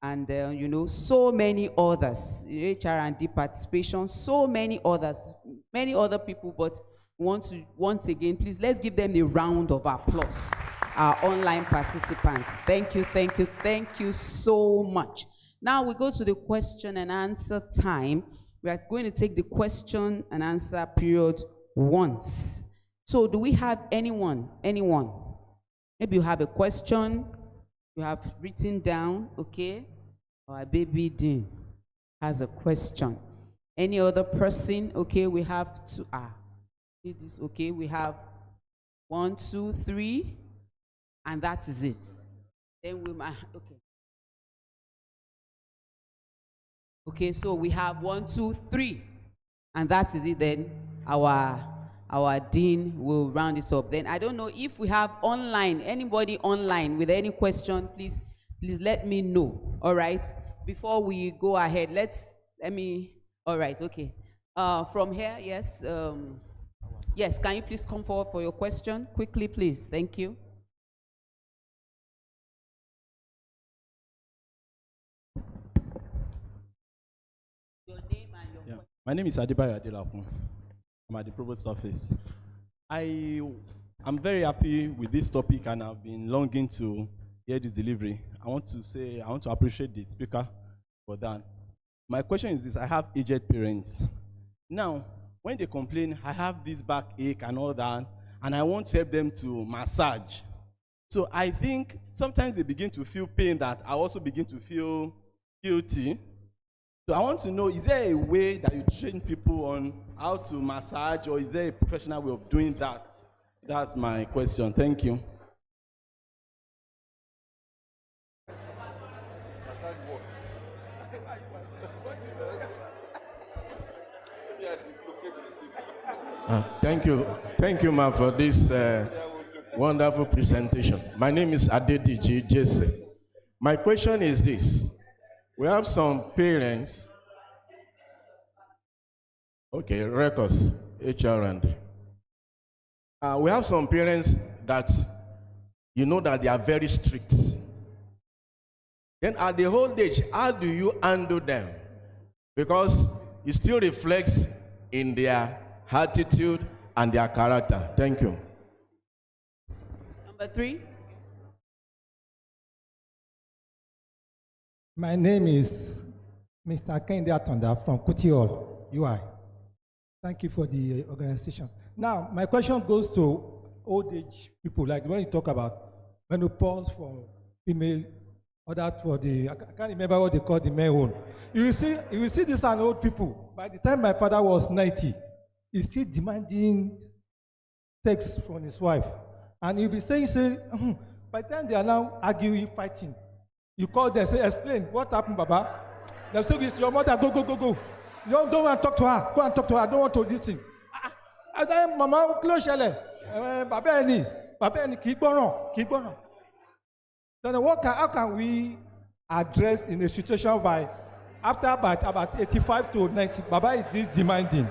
and so many others, HR&D participation, so many others, many other people, but want to, once again, please, let's give them a round of applause, our online participants. Thank you so much. Now we go to the question and answer time. We are going to take the question and answer period once. So do we have anyone? Maybe you have a question, you have written down, okay? Our baby Dean has a question. Any other person? Okay, we have to, this, okay, we have 1, 2, 3, and that is it. Then we might, okay. Okay, so we have 1, 2, 3, and that is it. Then our dean will round it up. Then I don't know if we have online, anybody online with any question, please let me know. All right, before we go ahead, all right, okay. From here, yes, yes, can you please come forward for your question quickly, please? Thank you. Your name and your question. My name is Adibayo Adelapun. I'm at the Provost office. I'm very happy with this topic, and I've been longing to hear this delivery. I want to appreciate the speaker for that. My question is this: I have aged parents. Now, when they complain, I have this backache and all that, and I want to help them to massage. So I think sometimes they begin to feel pain that I also begin to feel guilty. So I want to know, is there a way that you train people on how to massage, or is there a professional way of doing that? That's my question. Thank you. Thank you, ma'am, for this wonderful presentation. My name is Adediji Jesse. My question is this: we have some parents, records, HR&D. We have some parents that you know that they are very strict. Then at the old age, how do you handle them? Because it still reflects in their attitude and their character. Thank you. Number 3. My name is Mr. Kende Atonda from Kutiol, UI. Thank you for the organization. Now, my question goes to old age people, like when you talk about menopause for female, or that for the, I can't remember what they call the male one. You will see this an old people. By the time my father was 90, he's still demanding sex from his wife. And he'll be saying, by the time they are now arguing, fighting, you call them, say, explain, what happened, Baba? They'll say, it's your mother, go. You don't want to talk to her, go and talk to her, I don't want to listen. And then, Mama, close shele. Baba Eni, keep on. Then how can we address in a situation by, after about 85 to 90, Baba is this demanding?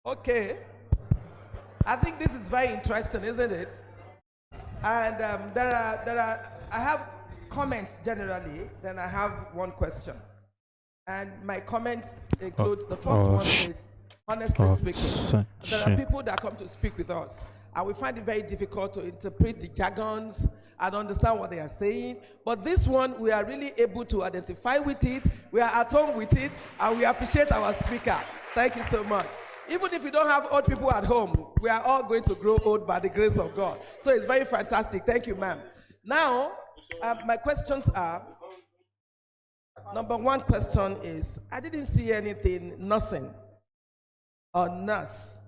Okay, I think this is very interesting, isn't it? And I have comments generally, then I have one question. And my comments include, the first one is, honestly speaking, there are people that come to speak with us, and we find it very difficult to interpret the jargons and understand what they are saying. But this one, we are really able to identify with it, we are at home with it, and we appreciate our speaker. Thank you so much. Even if you don't have old people at home, we are all going to grow old by the grace of God. So it's very fantastic. Thank you, ma'am. Now, my questions are, number one question is, I didn't see anything, nursing or nurse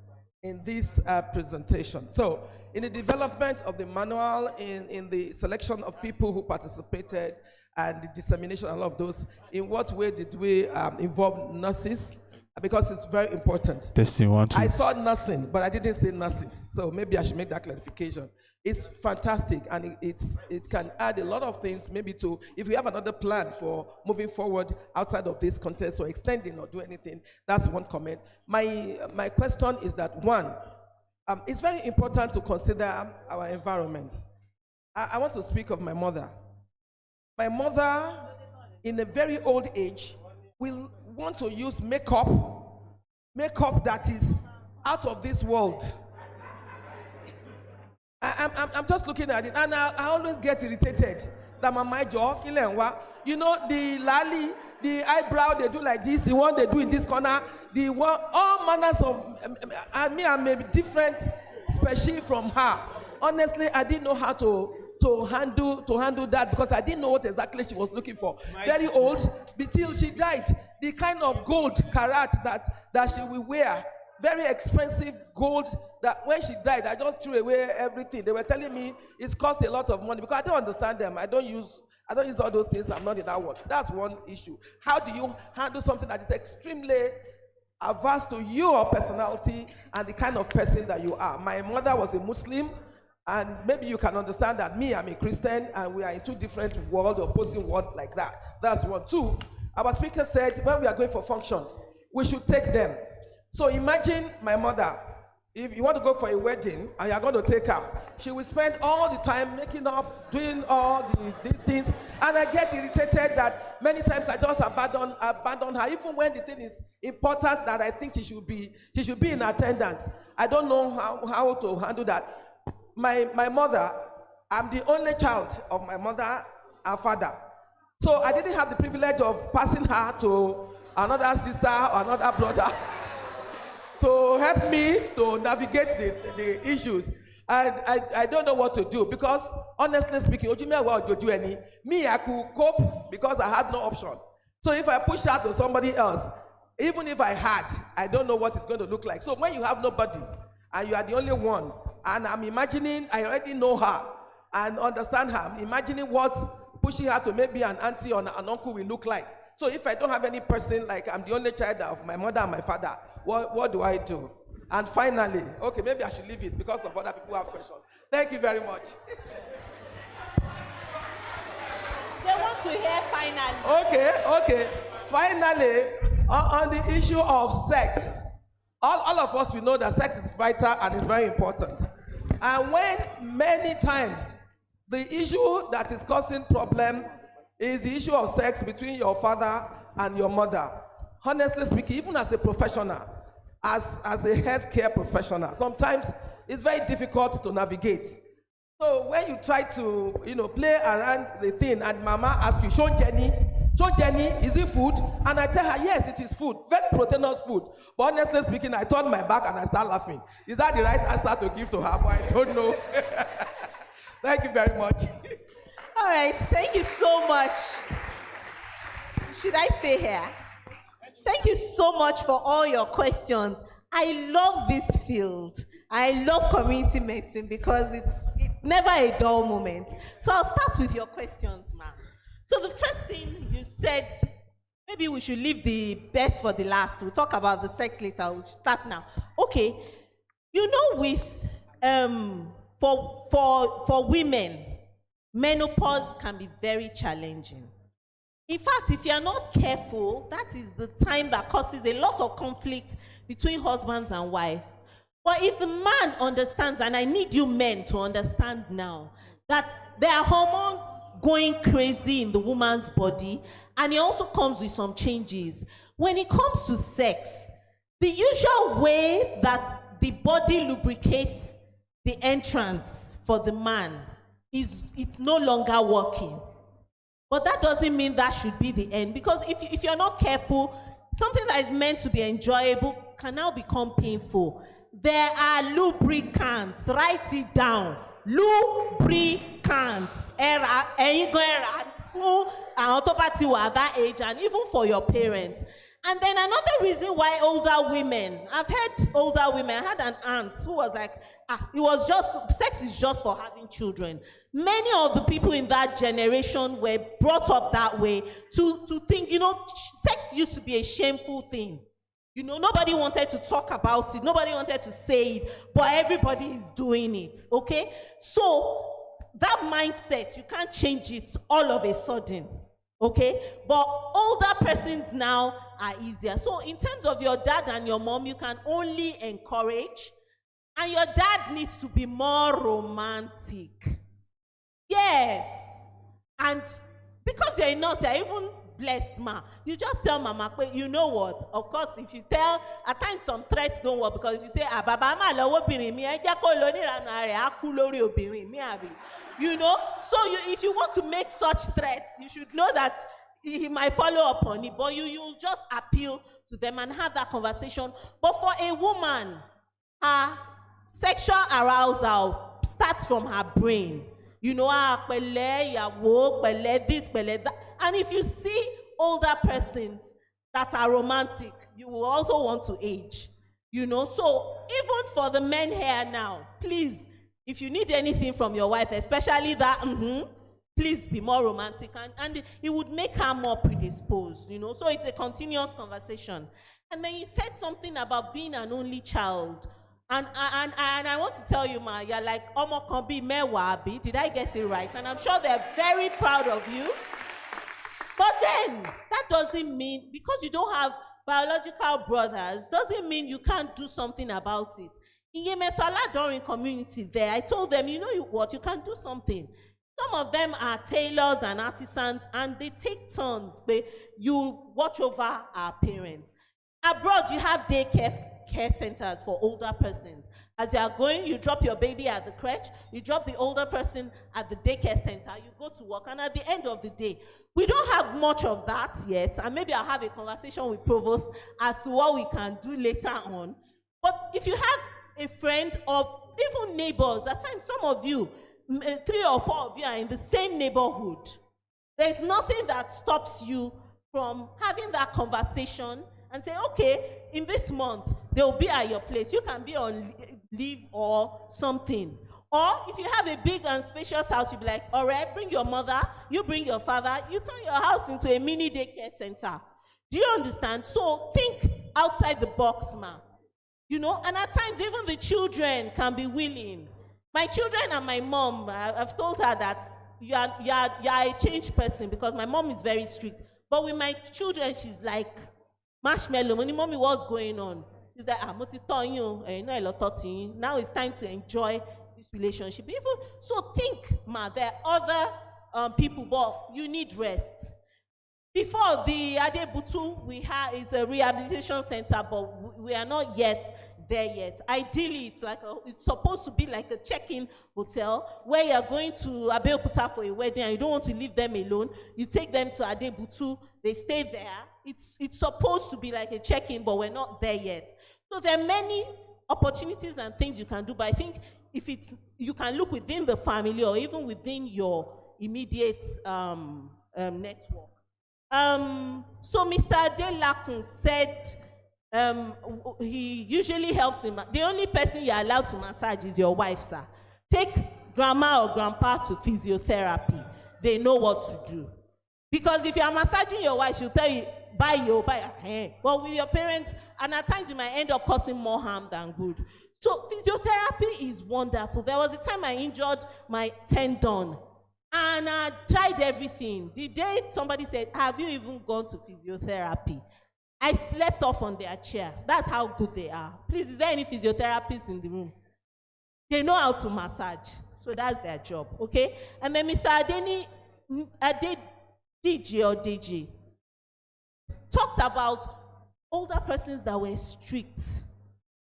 in this presentation. So in the development of the manual, in the selection of people who participated and the dissemination and all of those, in what way did we involve nurses? Because it's very important. I saw nursing, but I didn't say nurses. So maybe I should make that clarification. It's fantastic, and it can add a lot of things, maybe to, if we have another plan for moving forward outside of this context or extending or do anything, that's one comment. My question is that, one, it's very important to consider our environment. I want to speak of my mother. My mother, in a very old age, will want to use makeup that is out of this world. I'm just looking at it, and I always get irritated that my jaw, you know, the lali, the eyebrow they do like this, the one they do in this corner, the one, all manners of, and me, I may be different species from her. Honestly, I didn't know how to handle that, because I didn't know what exactly she was looking for. Very old, till she died. the kind of gold carat that she will wear, very expensive gold, that when she died, I just threw away everything. They were telling me it's cost a lot of money because I don't understand them. I don't use all those things. I'm not in that world. That's one issue. How do you handle something that is extremely averse to your personality and the kind of person that you are? My mother was a Muslim, and maybe you can understand that me, I'm a Christian, and we are in two different worlds, opposing worlds like that. That's one. Two, our speaker said when we are going for functions, we should take them. So imagine my mother, if you want to go for a wedding and you're going to take her, she will spend all the time making up, doing all these things, and I get irritated that many times I just abandon her, even when the thing is important that I think she should be in attendance. I don't know how to handle that. My mother, I'm the only child of my mother and father. So I didn't have the privilege of passing her to another sister or another brother to help me to navigate the issues. And I don't know what to do because, honestly speaking, me, I could cope because I had no option. So if I push out to somebody else, even if I had, I don't know what it's going to look like. So when you have nobody and you are the only one, and I'm imagining, I already know her and understand her, I'm imagining what pushing her to maybe an auntie or an uncle will look like. So if I don't have any person, like I'm the only child of my mother and my father, what do I do? And finally, okay, maybe I should leave it because of other people who have questions. Thank you very much. They want to hear finally. Okay. Finally, on the issue of sex, all of us, we know that sex is vital and is very important. And when many times the issue that is causing problem is the issue of sex between your father and your mother. Honestly speaking, even as a professional, as a healthcare professional, sometimes it's very difficult to navigate. So when you try to, play around the thing and mama asks you, Show Jenny, is it food? And I tell her, yes, it is food, very proteinous food. But honestly speaking, I turn my back and I start laughing. Is that the right answer to give to her? But I don't know. Thank you very much. All right, thank you so much. Should I stay here? Thank you so much for all your questions. I love this field. I love community medicine because it's never a dull moment. So I'll start with your questions, ma'am. So the first thing you said, maybe we should leave the best for the last. We'll talk about the sex later. We'll start now. Okay, with for women, menopause can be very challenging. In fact, if you're not careful, that is the time that causes a lot of conflict between husbands and wives. But if the man understands, and I need you men to understand now, that there are hormones going crazy in the woman's body, and it also comes with some changes. When it comes to sex, the usual way that the body lubricates the entrance for the man is it's no longer working. But that doesn't mean that should be the end, because if you're not careful, something that is meant to be enjoyable can now become painful. There are lubricants. Write it down. Lubricants. At that age, and even for your parents. And then another reason why older women, I've heard older women, I had an aunt who was like, sex is just for having children. Many of the people in that generation were brought up that way to think, sex used to be a shameful thing. Nobody wanted to talk about it, nobody wanted to say it, but everybody is doing it, okay? So that mindset, you can't change it all of a sudden. Okay, but older persons now are easier. So in terms of your dad and your mom, you can only encourage, and your dad needs to be more romantic. Yes, and because you're a nurse, you're even blessed, ma. You just tell mama, you know what? Of course, if you tell, at times some threats don't work, because if you say, baba ma lo obìnrin mi, ẹ jẹ́ kó lọ nírànà rẹ̀, á kú lórí obìnrin mi àbí. So if you want to make such threats, you should know that he might follow up on it, but you'll just appeal to them and have that conversation. But for a woman, her sexual arousal starts from her brain. Pẹ̀lẹ́, ìyàwó, pẹ̀lẹ́ this, pẹ̀lẹ́ that. And if you see older persons that are romantic, you will also want to age. You know, so even for the men here now, please, if you need anything from your wife, especially that, please be more romantic, and it would make her more predisposed, you know. So it's a continuous conversation. And then you said something about being an only child. And I want to tell you, Ma, you're like, Omo kan bi mewa abi. Did I get it right? And I'm sure they're very proud of you. But then, that doesn't mean, because you don't have biological brothers, doesn't mean you can't do something about it. In Yemeto Aladorin community there, I told them, you know what, you can do something. Some of them are tailors and artisans, and they take turns. You watch over our parents. Abroad, you have care centers for older persons. As you are going, you drop your baby at the crèche, you drop the older person at the daycare center, you go to work, and at the end of the day, we don't have much of that yet, and maybe I'll have a conversation with Provost as to what we can do later on. But if you have a friend or even neighbors, at times some of you, 3 or 4 of you are in the same neighborhood, there's nothing that stops you from having that conversation and say, okay, in this month, they'll be at your place. You can be on leave or something. Or if you have a big and spacious house, you'll be like, all right, bring your mother, you bring your father, you turn your house into a mini daycare center. Do you understand? So think outside the box, ma. You know, and at times even the children can be willing. My children and my mom, I've told her that you are a changed person, because my mom is very strict. But with my children, she's like, marshmallow, mommy, what's going on? She's like, now it's time to enjoy this relationship. Even, so think, ma, there are other people, but you need rest. Before the Adebutu, we have is a rehabilitation center, but we are not yet there yet. Ideally, it's supposed to be like a check-in hotel where you're going to Abeokuta for a wedding and you don't want to leave them alone. You take them to Adebutu, they stay there. It's supposed to be like a check-in, but we're not there yet. So there are many opportunities and things you can do, but I think if you can look within the family or even within your immediate network. So Mr. Adelakun said he usually helps him. The only person you're allowed to massage is your wife, sir. Take grandma or grandpa to physiotherapy. They know what to do. Because if you're massaging your wife, she'll tell you, buy your hair. Well, with your parents, and at times you might end up causing more harm than good. So physiotherapy is wonderful. There was a time I injured my tendon, and I tried everything. The day somebody said, have you even gone to physiotherapy? I slept off on their chair. That's how good they are. Please, is there any physiotherapists in the room? They know how to massage. So that's their job, okay? And then Mr. DG talked about older persons that were strict,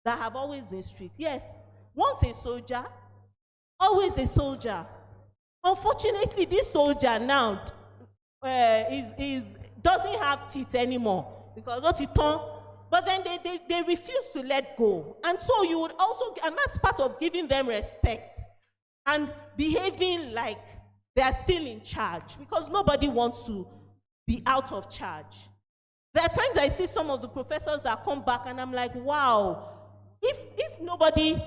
that have always been strict. Yes, once a soldier, always a soldier. Unfortunately, this soldier now doesn't have teeth anymore because what he turned, but then they refuse to let go. And so you would also, and that's part of giving them respect and behaving like they are still in charge, because nobody wants to be out of charge. There are times I see some of the professors that come back and I'm like, wow, if nobody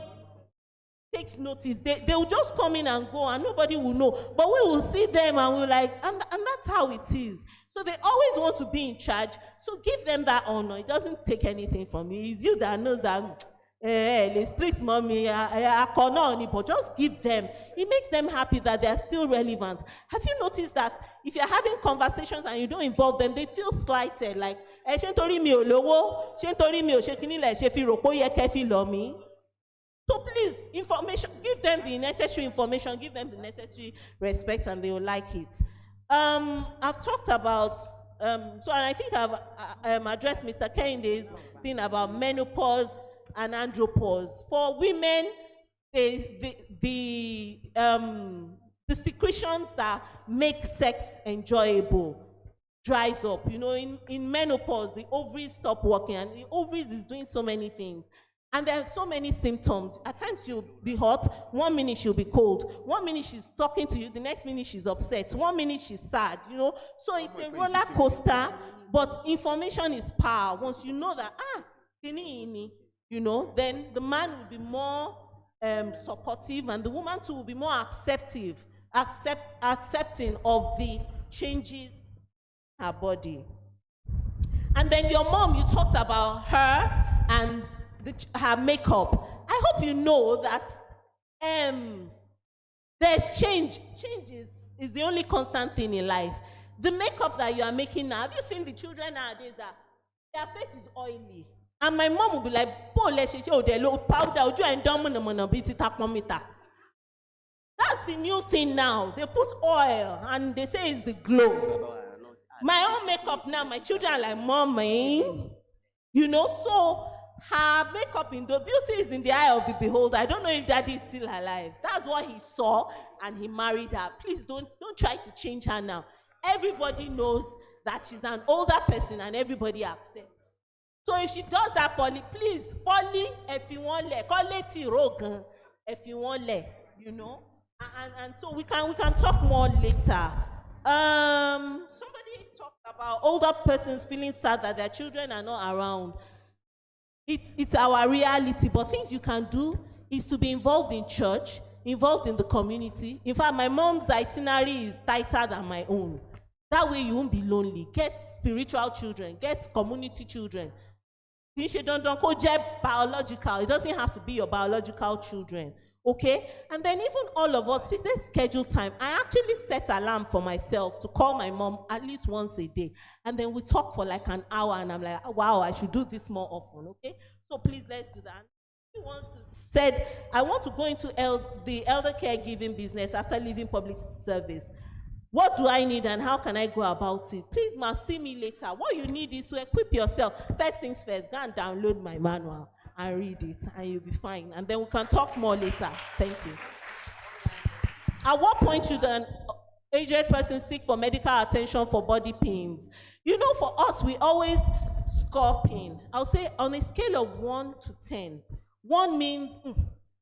takes notice, they will just come in and go and nobody will know. But we will see them and we're like, and that's how it is. So they always want to be in charge. So give them that honor. It doesn't take anything from you. It's you that knows that, the strict mommy, but just give them. It makes them happy that they are still relevant. Have you noticed that if you're having conversations and you don't involve them, they feel slighted, like, so please, information, give them the necessary information, give them the necessary respect, and they will like it. I've talked about, and I think I've addressed Mr. Kennedy's thing about menopause and andropause. For women, the secretions that make sex enjoyable dries up. You know, in menopause, the ovaries stop working, and the ovaries is doing so many things. And there are so many symptoms. At times she'll be hot, 1 minute she'll be cold, 1 minute she's talking to you, the next minute she's upset, 1 minute she's sad, you know. So it's a roller coaster, but information is power. Once you know that, you know, then the man will be more supportive, and the woman too will be more accepting of the changes in her body. And then your mom, you talked about her and her makeup. I hope you know that there's change. Change is the only constant thing in life. The makeup that you are making now, have you seen the children nowadays that their face is oily? And my mom will be like, they low powder, that's the new thing now. They put oil and they say it's the glow. My own makeup now, my children are like, Mommy, you know, so her makeup in the beauty is in the eye of the beholder. I don't know if Daddy is still alive. That's what he saw, and he married her. Please don't try to change her now. Everybody knows that she's an older person, and everybody accepts. So if she does that, Polly, please, Polly, if you want le, call it Rogan, if you want le, you know. And so we can talk more later. Somebody talked about older persons feeling sad that their children are not around. It's our reality, but things you can do is to be involved in church, involved in the community. In fact, my mom's itinerary is tighter than my own. That way you won't be lonely. Get spiritual children, get community children. Don't go biological. It doesn't have to be your biological children. Okay? And then even all of us, please let's schedule time. I actually set alarm for myself to call my mom at least once a day. And then we talk for like an hour, and I'm like, wow, I should do this more often, okay? So please let's do that. He said, I want to go into the elder caregiving business after leaving public service. What do I need and how can I go about it? Please, ma, see me later. What you need is to equip yourself. First things first, go and download my manual and read it, and you'll be fine. And then we can talk more later. Thank you. At what point should an aged person seek for medical attention for body pains? You know, for us, we always score pain. I'll say on a scale of 1 to 10. 1 means,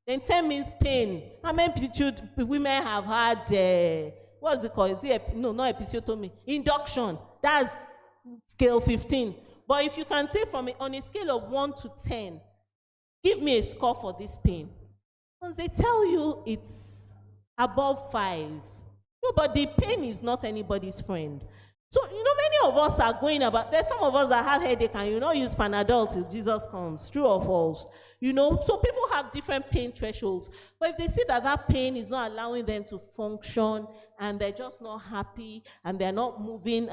then 10 means pain. How many women have had, what's it called? Is it, no, not episiotomy. Induction. That's scale 15. But if you can say on a scale of 1 to 10, give me a score for this pain. Once they tell you it's above 5. No, but the pain is not anybody's friend. So, you know, many of us are going about, there's some of us that have headache and you not use Panadol till Jesus comes. True or false? You know, so people have different pain thresholds. But if they see that that pain is not allowing them to function and they're just not happy and they're not moving,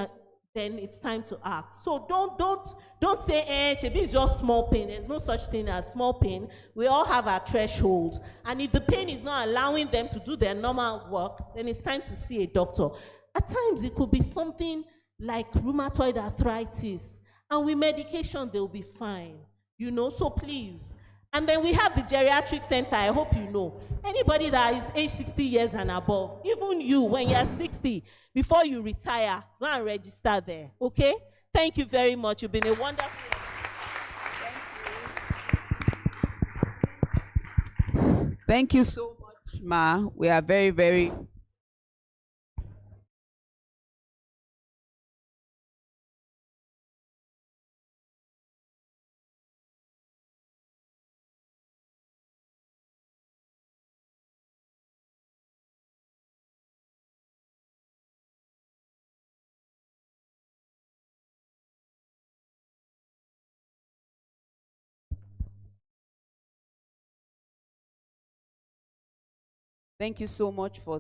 then it's time to act. So don't say, Shebi is just small pain. There's no such thing as small pain. We all have our thresholds. And if the pain is not allowing them to do their normal work, then it's time to see a doctor. At times, it could be something like rheumatoid arthritis. And with medication, they'll be fine. You know, so please. And then we have the geriatric center, I hope you know. Anybody that is age 60 years and above, even you, when you're 60, before you retire, go and register there, okay? Thank you very much. You've been a wonderful... Thank you so much, Ma. We are very, very... Thank you so much for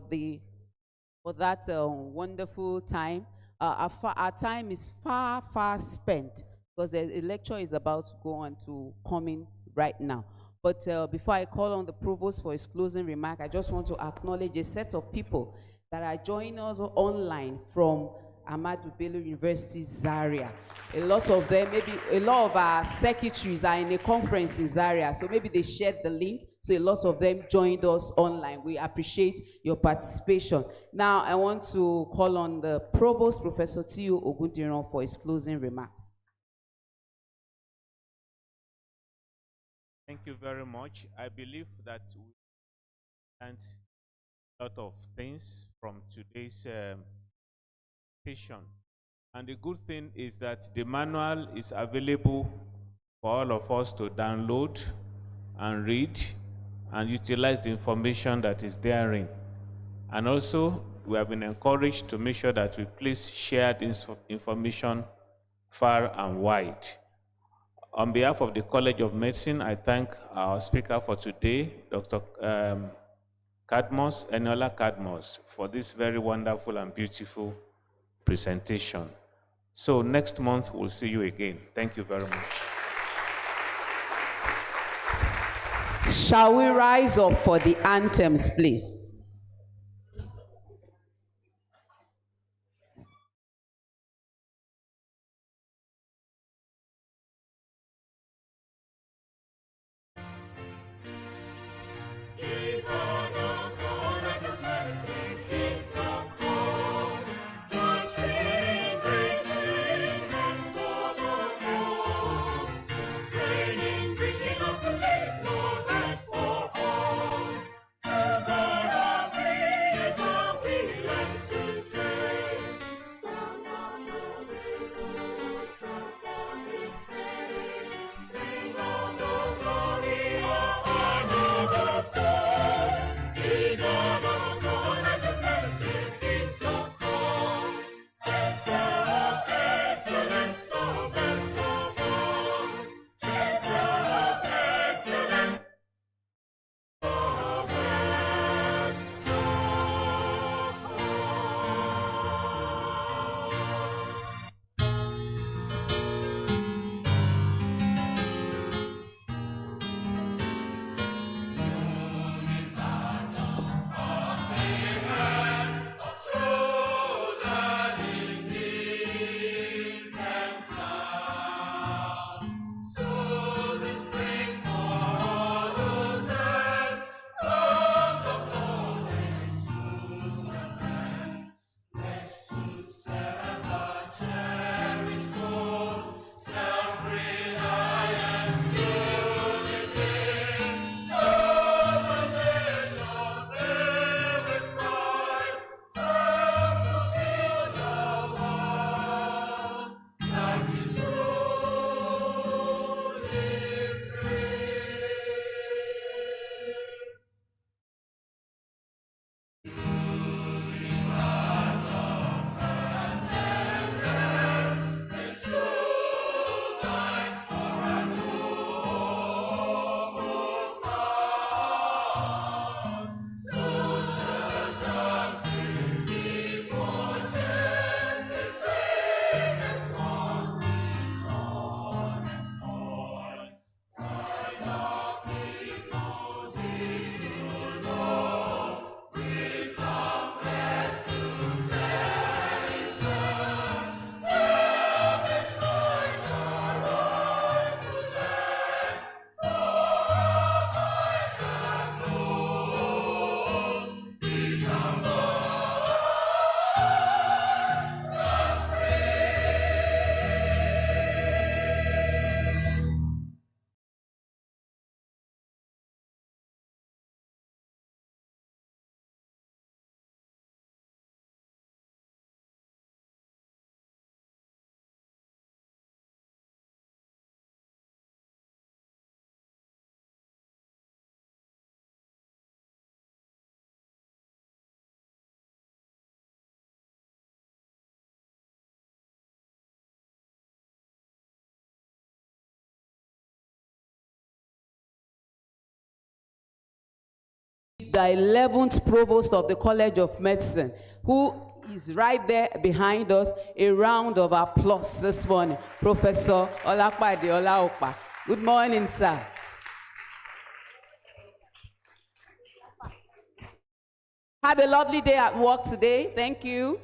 that wonderful time. Our time is far spent because the lecture is about to go on to coming right now. But before I call on the provost for his closing remark, I just want to acknowledge a set of people that are joining us online from MWWIW University, Zaria. A lot of them, maybe a lot of our secretaries are in a conference in Zaria, so maybe they shared the link. So a lot of them joined us online. We appreciate your participation. Now I want to call on the Provost, Professor Tio Ogundiran, for his closing remarks. Thank you very much. I believe that we learned a lot of things from today's session. And the good thing is that the manual is available for all of us to download and read and utilize the information that is therein. And also, we have been encouraged to make sure that we please share this information far and wide. On behalf of the College of Medicine, I thank our speaker for today, Dr. Cadmus, Eniola Cadmus, for this very wonderful and beautiful presentation. So next month, we'll see you again. Thank you very much. Shall we rise up for the anthems, please? The 11th Provost of the College of Medicine, who is right there behind us. A round of applause this morning. Professor Olapade Olaopa. Good morning, sir. Have a lovely day at work today. Thank you.